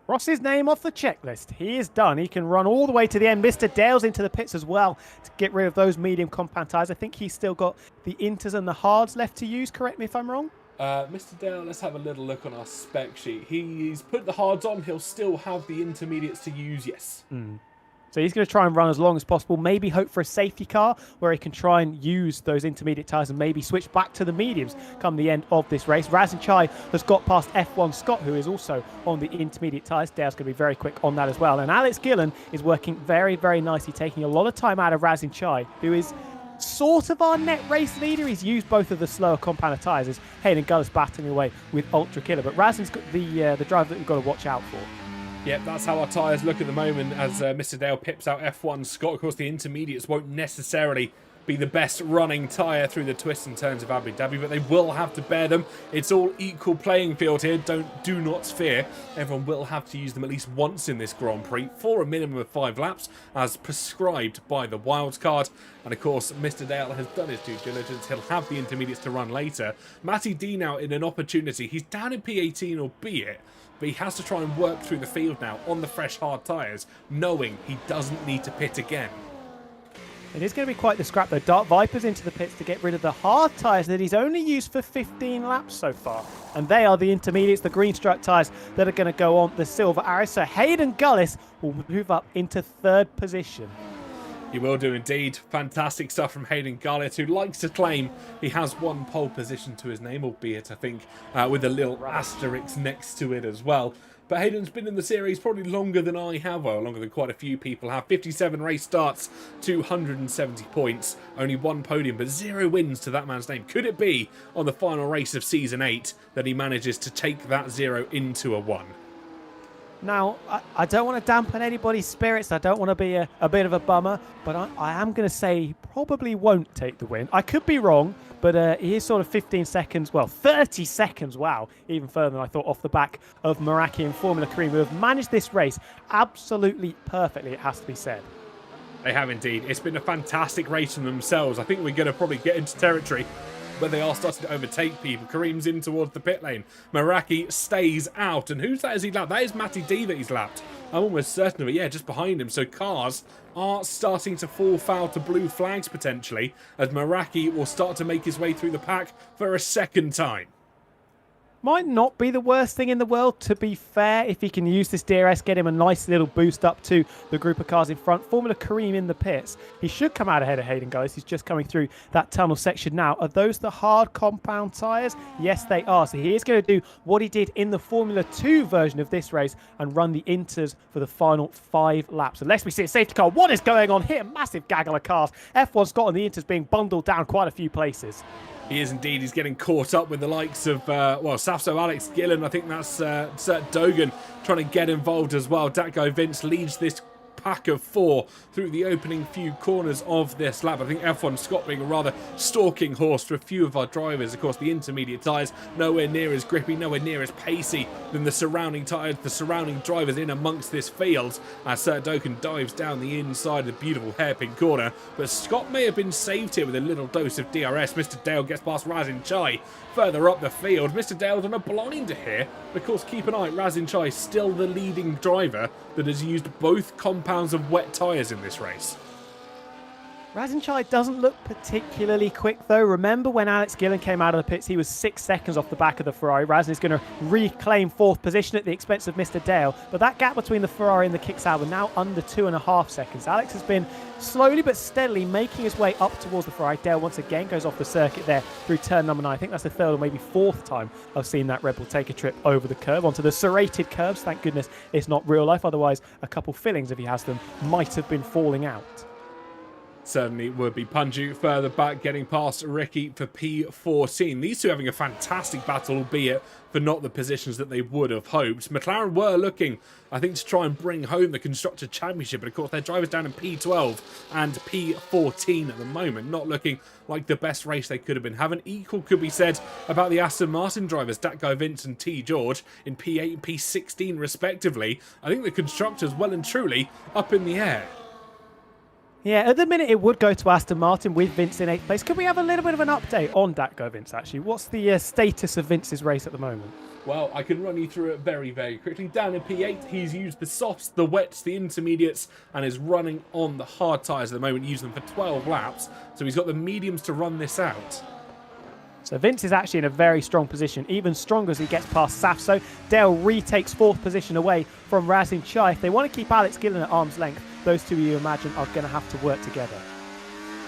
Cross his name off the checklist. He is done. He can run all the way to the end. Mr. Dale's into the pits as well to get rid of those medium compound tyres. I think he's still got the inters and the hards left to use. Correct me if I'm wrong. Mr. Dale, let's have a little look on our spec sheet. He's put the hards on. He'll still have the intermediates to use, yes. So he's going to try and run as long as possible, maybe hope for a safety car where he can try and use those intermediate tyres and maybe switch back to the mediums come the end of this race. Razin Chai has got past F1 Scott, who is also on the intermediate tyres. Dale's going to be very quick on that as well. And Alex Gillen is working very, very nicely, taking a lot of time out of Razin Chai, who is sort of our net race leader. He's used both of the slower compound tyres as Hayden Gullis battling away with Ultra Killer. But Razin's got the driver that we've got to watch out for. Yep, that's how our tyres look at the moment as Mr. Dale pips out F1 Scott. Of course, the intermediates won't necessarily be the best running tyre through the twists and turns of Abu Dhabi, but they will have to bear them. It's all equal playing field here. Do not fear. Everyone will have to use them at least once in this Grand Prix for a minimum of 5 laps, as prescribed by the wildcard. And of course, Mr. Dale has done his due diligence. He'll have the intermediates to run later. Matty D now in an opportunity. He's down in P18, albeit, but he has to try and work through the field now on the fresh hard tyres, knowing he doesn't need to pit again. It is going to be quite the scrap though. Dark Viper's into the pits to get rid of the hard tyres that he's only used for 15 laps so far. And they are the intermediates, the green stripe tyres that are going to go on the silver arrow. So Hayden Gullis will move up into 3rd position. He will do indeed. Fantastic stuff from Hayden Gullis, who likes to claim he has 1 pole position to his name, albeit I think with a little asterisk next to it as well. But Hayden's been in the series probably longer than I have, well, longer than quite a few people have. 57 race starts, 270 points, only 1 podium, but 0 wins to that man's name. Could it be on the final race of Season 8 that he manages to take that 0 into a 1? Now, I don't want to dampen anybody's spirits. I don't want to be a bit of a bummer, but I am going to say he probably won't take the win. I could be wrong, but he is sort of 15 seconds, well, 30 seconds, wow, even further than I thought, off the back of Meraki and Formula Kareem, who have managed this race absolutely perfectly, it has to be said. They have indeed. It's been a fantastic race from themselves. I think we're going to probably get into territory where they are starting to overtake people. Kareem's in towards the pit lane. Meraki stays out. And who's that as he lapped? That is Matty D that he's lapped. I'm almost certain of it. Yeah, just behind him. So cars are starting to fall foul to blue flags potentially, as Meraki will start to make his way through the pack for a 2nd time. Might not be the worst thing in the world, to be fair, if he can use this DRS, get him a nice little boost up to the group of cars in front. Formula Kareem in the pits. He should come out ahead of Hayden, guys. He's just coming through that tunnel section now. Are those the hard compound tyres? Yes, they are. So he is going to do what he did in the Formula 2 version of this race and run the Inters for the final 5 laps. Unless we see a safety car, what is going on here? Massive gaggle of cars. F1 Scott and the Inters being bundled down quite a few places. He is indeed. He's getting caught up with the likes of, Safso, Alex Gillen. I think that's Sert Dogan trying to get involved as well. Datgo Vince leads this pack of 4 through the opening few corners of this lap. I think F1 Scott being a rather stalking horse for a few of our drivers. Of course, the intermediate tyres nowhere near as grippy, nowhere near as pacey than the surrounding tyres, the surrounding drivers in amongst this field as Sir Doken dives down the inside of the beautiful hairpin corner. But Scott may have been saved here with a little dose of DRS. Mr. Dale gets past Razin Chai further up the field. Mr. Dale's on a blinder here. But of course, keep an eye. Razin Chai still the leading driver that has used both compounds of wet tyres in this race. Razin Chai doesn't look particularly quick, though. Remember when Alex Gillen came out of the pits, he was 6 seconds off the back of the Ferrari. Razin is going to reclaim 4th position at the expense of Mr. Dale. But that gap between the Ferrari and the Kick-Sauber now under 2.5 seconds. Alex has been slowly but steadily making his way up towards the Ferrari. Dale once again goes off the circuit there through turn number 9. I think that's the 3rd or maybe 4th time I've seen that Red Bull take a trip over the curb, onto the serrated curbs. Thank goodness it's not real life. Otherwise, a couple fillings, if he has them, might have been falling out. Certainly would be. Punju further back, getting past Ricky for P14. These two having a fantastic battle, albeit for not the positions that they would have hoped. McLaren were looking, I think, to try and bring home the Constructor Championship, but of course their drivers down in P12 and P14 at the moment, not looking like the best race they could have been having. Equal could be said about the Aston Martin drivers, Datgo Vince and T. George, in P8 and P16 respectively. I think the Constructors well and truly up in the air. Yeah, at the minute it would go to Aston Martin with Vince in 8th place. Could we have a little bit of an update on Datgo Vince, actually? What's the status of Vince's race at the moment? Well, I can run you through it very, very quickly. Down in P8, he's used the softs, the wets, the intermediates, and is running on the hard tyres at the moment, using them for 12 laps. So he's got the mediums to run this out. So Vince is actually in a very strong position, even stronger as he gets past Safso. Dale retakes 4th position away from Razin Chai. If they want to keep Alex Gillen at arm's length, those two, you imagine, are going to have to work together.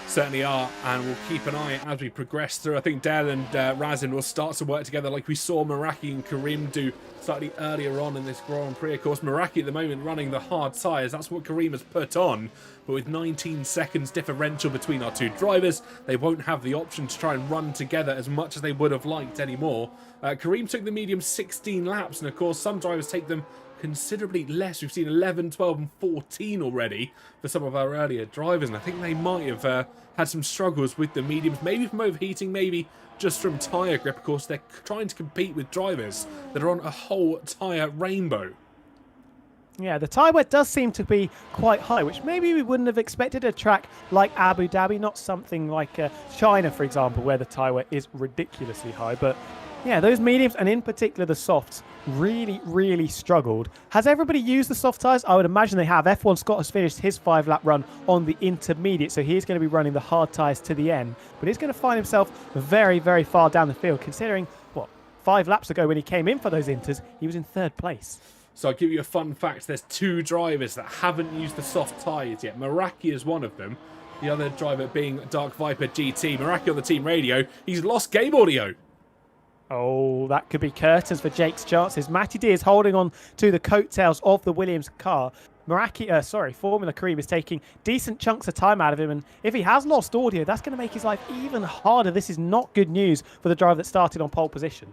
Certainly are, and we'll keep an eye as we progress through. I think Dale and Razin will start to work together like we saw Meraki and Kareem do slightly earlier on in this Grand Prix. Of course, Meraki at the moment running the hard tyres. That's what Kareem has put on. But with 19 seconds differential between our two drivers, they won't have the option to try and run together as much as they would have liked anymore. Kareem took the medium 16 laps, and of course some drivers take them considerably less. We've seen 11, 12 and 14 already for some of our earlier drivers, and I think they might have had some struggles with the mediums, maybe from overheating, maybe just from tyre grip. Of course, they're trying to compete with drivers that are on a whole tyre rainbow. Yeah, the tyre wear does seem to be quite high, which maybe we wouldn't have expected at a track like Abu Dhabi, not something like China, for example, where the tyre wear is ridiculously high. But yeah, those mediums, and in particular the softs, really struggled. Has everybody used the soft tyres? I would imagine they have. F1 Scott has finished his 5-lap run on the intermediate, so he's going to be running the hard tyres to the end. But he's going to find himself very far down the field, considering, what, 5 laps ago when he came in for those inters, he was in 3rd place. So I'll give you a fun fact. There's 2 drivers that haven't used the soft tyres yet. Meraki is one of them. The other driver being Dark Viper GT. Meraki on the team radio. He's lost game audio. Oh, that could be curtains for Jake's chances. Matty D is holding on to the coattails of the Williams car. Formula Kareem is taking decent chunks of time out of him, and if he has lost audio, that's going to make his life even harder. This is not good news for the driver that started on pole position.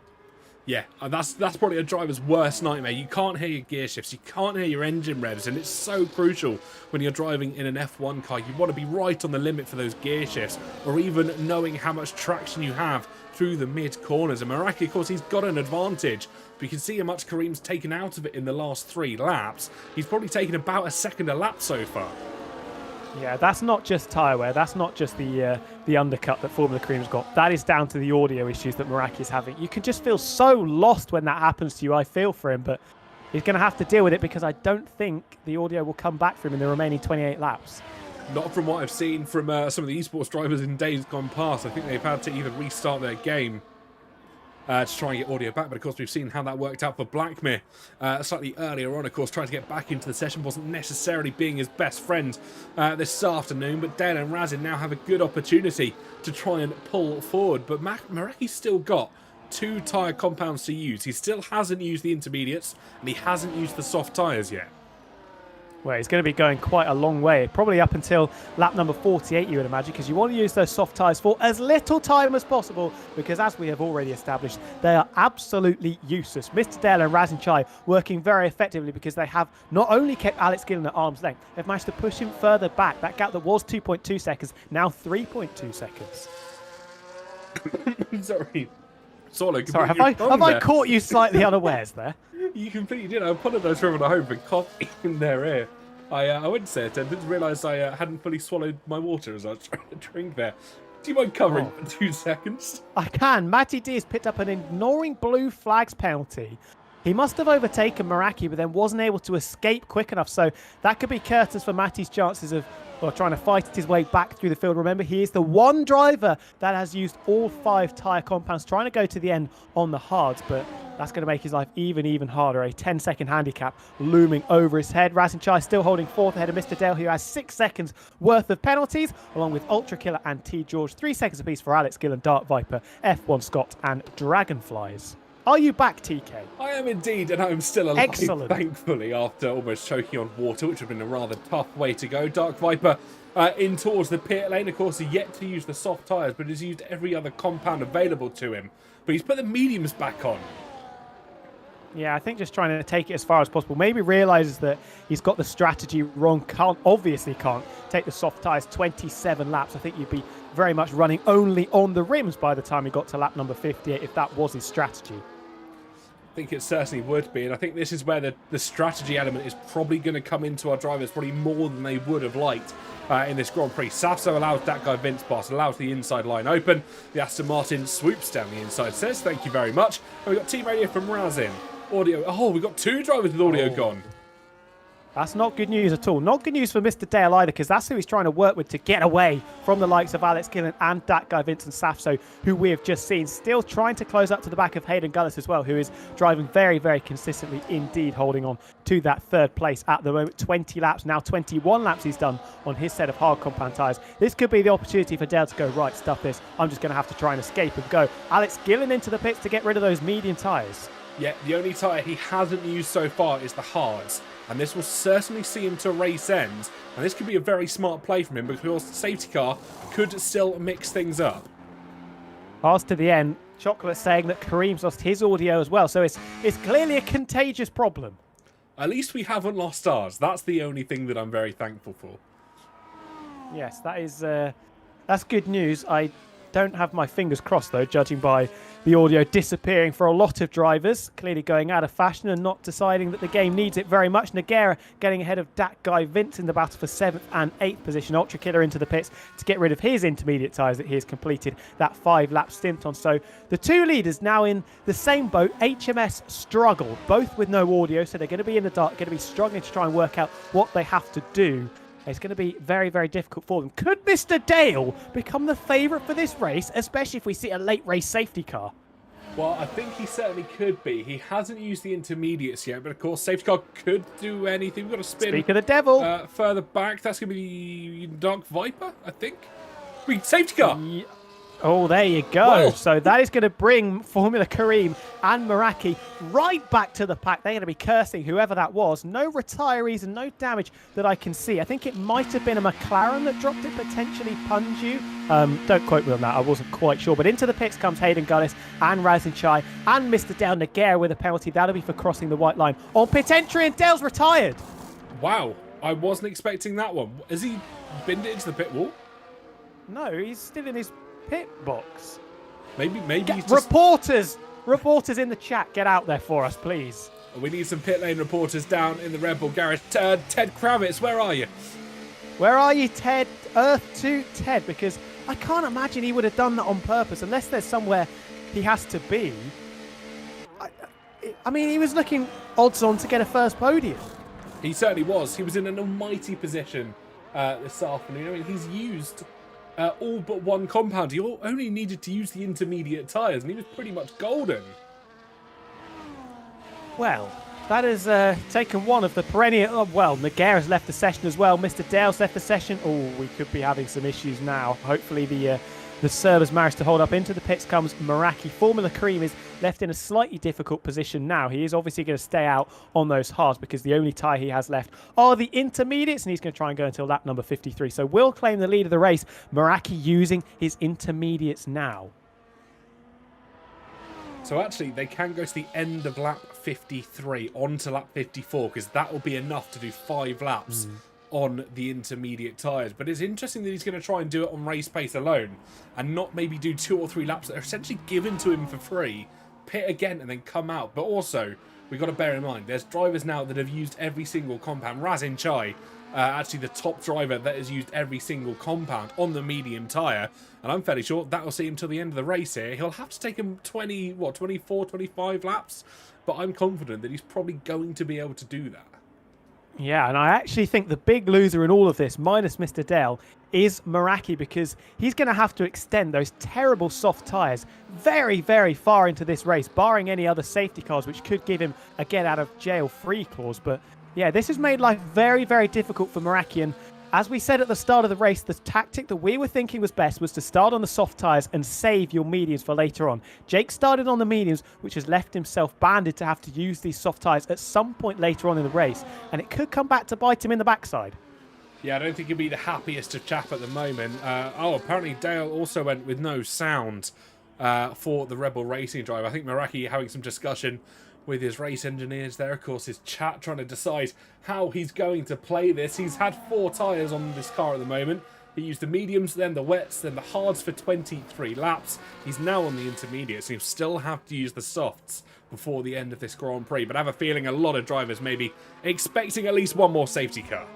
Yeah, that's probably a driver's worst nightmare. You can't hear your gear shifts, you can't hear your engine revs, and it's so crucial when you're driving in an F1 car. You want to be right on the limit for those gear shifts, or even knowing how much traction you have through the mid-corners. And Meraki, of course, he's got an advantage. But you can see how much Kareem's taken out of it in the last 3 laps. He's probably taken about a second a lap so far. Yeah, that's not just tyre wear. That's not just the undercut that Formula Kareem's got. That is down to the audio issues that Meraki is having. You can just feel so lost when that happens to you. I feel for him, but he's going to have to deal with it because I don't think the audio will come back for him in the remaining 28 laps. Not from what I've seen from some of the esports drivers in days gone past. I think they've had to either restart their game to try and get audio back. But of course, we've seen how that worked out for Blackmere slightly earlier on. Of course, trying to get back into the session wasn't necessarily being his best friend this afternoon. But Dale and Razin now have a good opportunity to try and pull forward. But Maraki's still got 2 tyre compounds to use. He still hasn't used the intermediates, and he hasn't used the soft tyres yet. Well, he's going to be going quite a long way, probably up until lap number 48, you would imagine, because you want to use those soft tyres for as little time as possible, because as we have already established, they are absolutely useless. Mr. Dale and Razin Chai working very effectively because they have not only kept Alex Gillen at arm's length, they've managed to push him further back. That gap that was 2.2 seconds, now 3.2 seconds. Sorry, have I caught you slightly unawares there? You completely did. I apologise for everyone at home for coughing in their ear. I wouldn't say it. I didn't realise I hadn't fully swallowed my water as I was trying to drink there. Do you mind covering for 2 seconds? I can. Matty D has picked up an ignoring blue flags penalty. He must have overtaken Meraki, but then wasn't able to escape quick enough. So that could be curtains for Matty's chances of trying to fight his way back through the field. Remember, he is the one driver that has used all 5 tyre compounds, trying to go to the end on the hards, but that's going to make his life even harder. A 10-second handicap looming over his head. Razin Chai still holding 4th ahead of Mr. Dale, who has 6 seconds worth of penalties, along with Ultra Killer and T. George. 3 seconds apiece for Alex Gillen, Dark Viper, F1 Scott, and Dragonflies. Are you back, TK? I am indeed, and I'm still alive, Excellent. Thankfully, after almost choking on water, which would have been a rather tough way to go. Dark Viper in towards the pit lane. Of course, he yet to use the soft tyres, but has used every other compound available to him. But he's put the mediums back on. Yeah, I think just trying to take it as far as possible. Maybe realises that he's got the strategy wrong. Obviously can't take the soft tyres 27 laps. I think you'd be very much running only on the rims by the time he got to lap number 58 if that was his strategy. I think it certainly would be, and I think this is where the strategy element is probably going to come into our drivers probably more than they would have liked in this Grand Prix. Safso allows that guy Vince pass, allows the inside line open. The Aston Martin swoops down the inside, says thank you very much. And we've got team radio from Razin. Audio. Oh, we've got 2 drivers with audio gone. That's not good news at all. Not good news for Mr. Dale either, because that's who he's trying to work with to get away from the likes of Alex Gillen and that guy Vincent Safso, who we have just seen. Still trying to close up to the back of Hayden Gullis as well, who is driving very consistently indeed, holding on to that 3rd place at the moment. 20 laps, now 21 laps he's done on his set of hard compound tyres. This could be the opportunity for Dale to go, right, stuff this. I'm just going to have to try and escape and go. Alex Gillen into the pits to get rid of those medium tyres. Yeah, the only tyre he hasn't used so far is the hards. And this will certainly see him to race ends. And this could be a very smart play from him because the safety car could still mix things up. Pass to the end. Chocolate saying that Kareem's lost his audio as well. So it's clearly a contagious problem. At least we haven't lost ours. That's the only thing that I'm very thankful for. Yes, that is that's good news. I don't have my fingers crossed, though, judging by the audio disappearing for a lot of drivers, clearly going out of fashion and not deciding that the game needs it very much. Nogueira getting ahead of that guy Vince in the battle for 7th and 8th position. Ultra Killer into the pits to get rid of his intermediate tyres that he has completed that 5-lap stint on. So the 2 leaders now in the same boat. HMS struggle, both with no audio, so they're going to be in the dark, going to be struggling to try and work out what they have to do. It's going to be very difficult for them. Could Mr. Dale become the favourite for this race, especially if we see a late race safety car? Well, I think he certainly could be. He hasn't used the intermediates yet, but of course, safety car could do anything. We've got to spin. Speak of the devil. Further back, that's going to be Dark Viper, I think. Safety car. Yeah. Oh, there you go. Whoa. So that is going to bring Formula Kareem and Meraki right back to the pack. They're going to be cursing whoever that was. No retirees and no damage that I can see. I think it might have been a McLaren that dropped it, potentially Punju. Don't quote me on that. I wasn't quite sure. But into the pits comes Hayden Gullis and Razin Chai and Mr. Dale Nogueira with a penalty. That'll be for crossing the white line on pit entry, and Dale's retired. Wow. I wasn't expecting that one. Has he binned it into the pit wall? No, he's still in his pit box. Maybe he's just... Reporters in the chat, get out there for us, please. We need some pit lane reporters down in the Red Bull garage. Ted Kravitz, where are you? Where are you, Ted? Earth to Ted, because I can't imagine he would have done that on purpose unless there's somewhere he has to be. I mean, he was looking odds on to get a first podium. He certainly was. He was in an almighty position this afternoon. I mean, he's used all but one compound. He only needed to use the intermediate tyres, and he was pretty much golden. Well, that has taken one of the perennial... Oh, well, Naguer has left the session as well. Mr. Dale's left the session. Oh, we could be having some issues now. Hopefully the servers managed to hold up. Into the pits comes Meraki. Formula Cream is left in a slightly difficult position now. He is obviously going to stay out on those hards because the only tyre he has left are the intermediates, and he's going to try and go until lap number 53. So will claim the lead of the race. Meraki using his intermediates now. So actually, they can go to the end of lap 53 on to lap 54, because that will be enough to do 5 laps on the intermediate tyres. But it's interesting that he's going to try and do it on race pace alone and not maybe do 2 or 3 laps that are essentially given to him for free, pit again and then come out. But also, we've got to bear in mind, there's drivers now that have used every single compound. Razin Chai, actually the top driver that has used every single compound on the medium tyre. And I'm fairly sure that will see him till the end of the race here. He'll have to take him 24, 25 laps. But I'm confident that he's probably going to be able to do that. Yeah, and I actually think the big loser in all of this, minus Mr. Dale, is Meraki, because he's going to have to extend those terrible soft tyres very, very far into this race, barring any other safety cars, which could give him a get-out-of-jail-free clause. But yeah, this has made life very, very difficult for Meraki. And as we said at the start of the race, the tactic that we were thinking was best was to start on the soft tyres and save your mediums for later on. Jake started on the mediums, which has left himself banded to have to use these soft tyres at some point later on in the race, and it could come back to bite him in the backside. Yeah, I don't think he'll be the happiest of chap at the moment. Apparently Dale also went with no sound for the Rebel Racing drive. I think Meraki having some discussion with his race engineers there. Of course, his chat trying to decide how he's going to play this. He's had 4 tyres on this car at the moment. He used the mediums, then the wets, then the hards for 23 laps. He's now on the intermediates, and he'll still have to use the softs before the end of this Grand Prix. But I have a feeling a lot of drivers may be expecting at least one more safety car.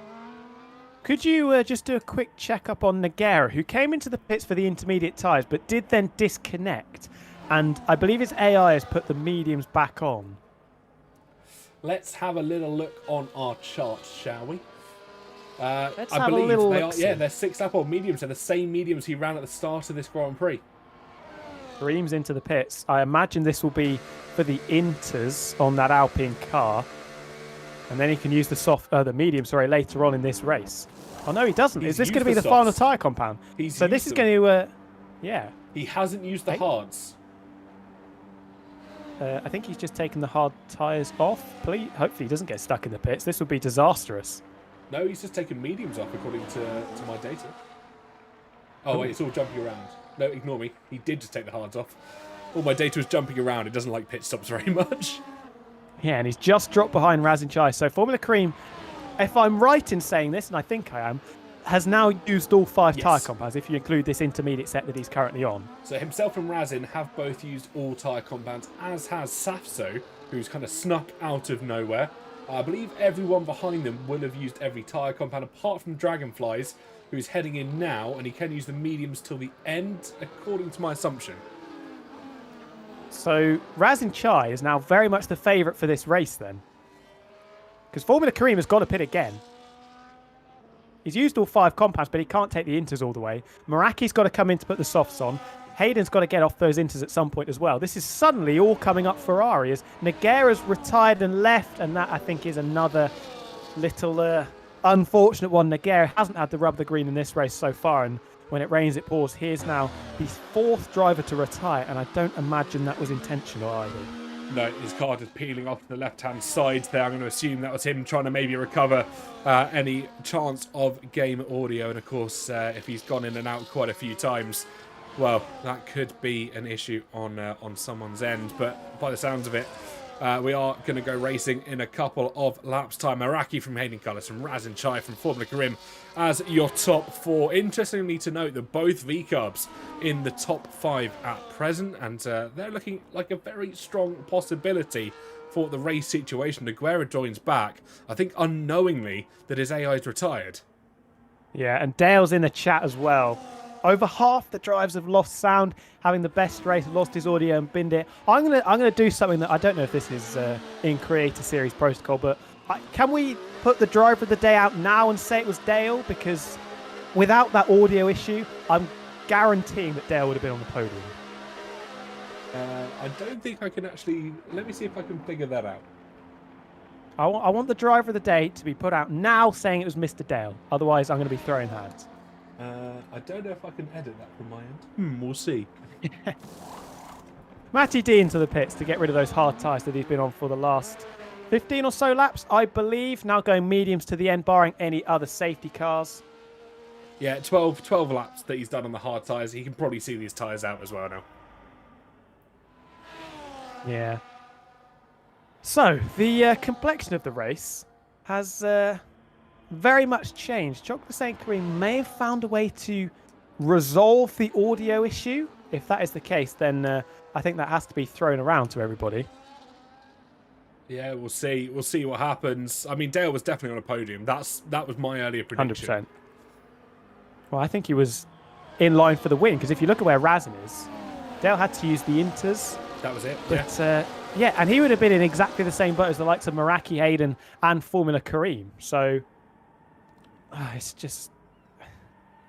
Could you just do a quick check-up on Naguer, who came into the pits for the intermediate tyres, but did then disconnect? And I believe his AI has put the mediums back on. Let's have a little look on our charts, shall we? Let's I have believe a little they are, look. yeah, they're 6-lap old mediums. They're the same mediums he ran at the start of this Grand Prix. Kareem's into the pits. I imagine this will be for the inters on that Alpine car. And then he can use the medium, later on in this race. Oh, no, he doesn't. Is this going to be the final tyre compound? So this is going to, yeah. He hasn't used the hards. I think he's just taken the hard tyres off. Please, hopefully he doesn't get stuck in the pits. This would be disastrous. No, he's just taken mediums off, according to my data. Oh, wait, it's all jumping around. No, ignore me. He did just take the hards off. All my data was jumping around. It doesn't like pit stops very much. Yeah, and he's just dropped behind Razin Chai. So Formula Cream, if I'm right in saying this, and I think I am, has now used all 5 tyre compounds, if you include this intermediate set that he's currently on. So himself and Razin have both used all tyre compounds, as has Safso, who's kind of snuck out of nowhere. I believe everyone behind them will have used every tyre compound, apart from Dragonflies, who's heading in now, and he can use the mediums till the end, according to my assumption. So Razin Chai is now very much the favourite for this race then. Because Formula Kareem has got to pit again. He's used all 5 compounds, but he can't take the inters all the way. Meraki's got to come in to put the softs on. Hayden's got to get off those inters at some point as well. This is suddenly all coming up Ferrari as Naguera's retired and left, and that I think is another little unfortunate one. Naguera hasn't had the rub of the green in this race so far, and when it rains it pours. Here's now the 4th driver to retire, and I don't imagine that was intentional either. No, his car just peeling off to the left-hand side there. I'm going to assume that was him trying to maybe recover any chance of game audio. And, of course, if he's gone in and out quite a few times, well, that could be an issue on someone's end. But by the sounds of it, we are going to go racing in a couple of laps' time. Meraki from Hayden Cullis, from Razin Chai, from Formula Karim as your top 4. Interestingly to note that both V-Carbs in the top 5 at present, and they're looking like a very strong possibility for the race situation. Naguera joins back, I think unknowingly, that his AI is retired. Yeah, and Dale's in the chat as well. Over half the drivers have lost sound, having the best race, lost his audio and binned it. I'm gonna do something that I don't know if this is in Creator Series protocol, but can we put the driver of the day out now and say it was Dale? Because without that audio issue, I'm guaranteeing that Dale would have been on the podium. I don't think I can actually... Let me see if I can figure that out. I want the driver of the day to be put out now saying it was Mr. Dale. Otherwise, I'm going to be throwing hands. I don't know if I can edit that from my end. We'll see. Matty D into the pits to get rid of those hard tyres that he's been on for the last 15 or so laps, I believe. Now going mediums to the end, barring any other safety cars. Yeah, 12 laps that he's done on the hard tyres. He can probably see these tyres out as well now. Yeah. So, the complexion of the race has very much changed. Chocolate St. Kareem may have found a way to resolve the audio issue. If that is the case, then I think that has to be thrown around to everybody. Yeah, we'll see. We'll see what happens. I mean, Dale was definitely on a podium. That was my earlier prediction. 100%. Well, I think he was in line for the win, because if you look at where Razin is, Dale had to use the inters. That was it. But, yeah, and he would have been in exactly the same boat as the likes of Meraki, Hayden, and Formula Kareem. So, it's just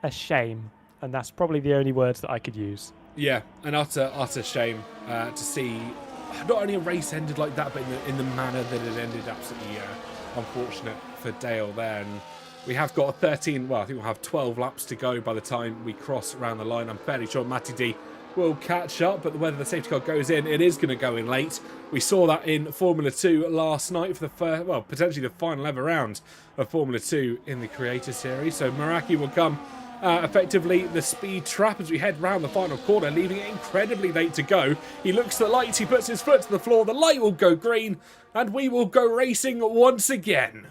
a shame. And that's probably the only words that I could use. Yeah, an utter shame to see not only a race ended like that, but in the manner that it ended. Absolutely unfortunate for Dale there. And we have got 13, well, I think we'll have 12 laps to go by the time we cross around the line. I'm fairly sure Matty D will catch up, but whether the safety car goes in, it is going to go in late. We saw that in Formula 2 last night for the first, well, potentially the final ever round of Formula 2 in the Creator Series. So Meraki will come effectively the speed trap as we head round the final corner, leaving it incredibly late to go. He looks to the lights, he puts his foot to the floor, the light will go green, and we will go racing once again.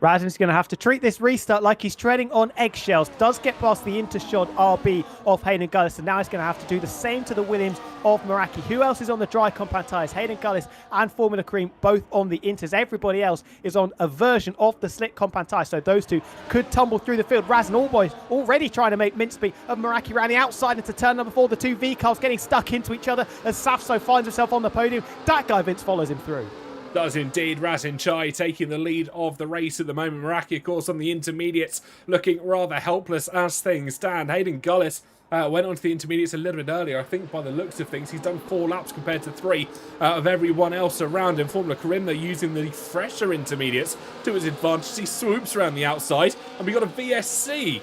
Razin's going to have to treat this restart like he's treading on eggshells. Does get past the Intershod RB of Hayden Gullis, and now he's going to have to do the same to the Williams of Meraki. Who else is on the dry compound tyres? Hayden Gullis and Formula Cream both on the Inters. Everybody else is on a version of the slick compound tyres, so those two could tumble through the field. Razin already trying to make mincemeat of Meraki around the outside into turn number 4. The two V-cars getting stuck into each other as Safso finds himself on the podium. That guy Vince follows him through. Does indeed. Razin Chai taking the lead of the race at the moment. Meraki, of course, on the intermediates, looking rather helpless as things stand. Hayden Gullis went onto the intermediates a little bit earlier. I think by the looks of things, he's done 4 laps compared to 3 of everyone else around him. Formula Karim, they're using the fresher intermediates to his advantage. He swoops around the outside, and we got a VSC.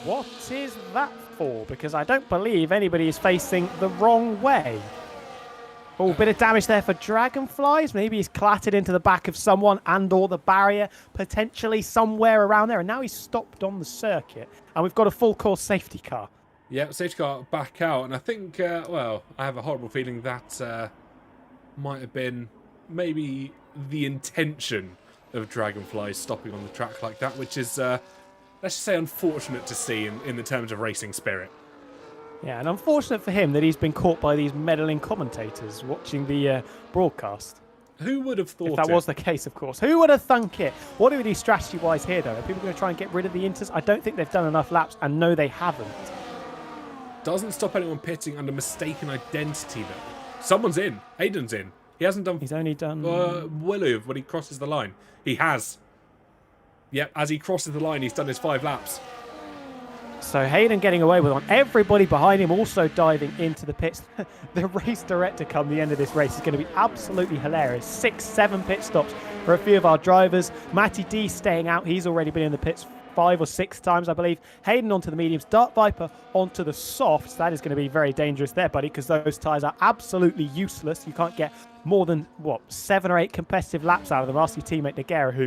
What is that for? Because I don't believe anybody is facing the wrong way. Oh, bit of damage there for Dragonflies. Maybe he's clattered into the back of someone and or the barrier, potentially somewhere around there. And now he's stopped on the circuit. And we've got a full course safety car. Yeah, safety car back out. And I think, well, I have a horrible feeling that might have been maybe the intention of Dragonflies stopping on the track like that, which is, let's just say, unfortunate to see in the terms of racing spirit. Yeah, and unfortunate for him that he's been caught by these meddling commentators watching the broadcast. Who would have thought if that was the case, of course. Who would have thunk it? What do we do strategy-wise here, though? Are people going to try and get rid of the Inters? I don't think they've done enough laps, and no, they haven't. Doesn't stop anyone pitting under mistaken identity, though. Someone's in. Aiden's in. He hasn't done... He's only done... Willouv when he crosses the line. He has. Yep, as he crosses the line, he's done his 5 laps. So Hayden getting away with one. Everybody behind him also diving into the pits. The race director come the end of this race is going to be absolutely hilarious. 6, 7 pit stops for a few of our drivers. Matty D staying out. He's already been in the pits 5 or 6 times, I believe. Hayden onto the mediums. Dark Viper onto the softs. That is going to be very dangerous there, buddy, because those tyres are absolutely useless. You can't get more than, 7 or 8 competitive laps out of them. Ask your teammate Nagera, who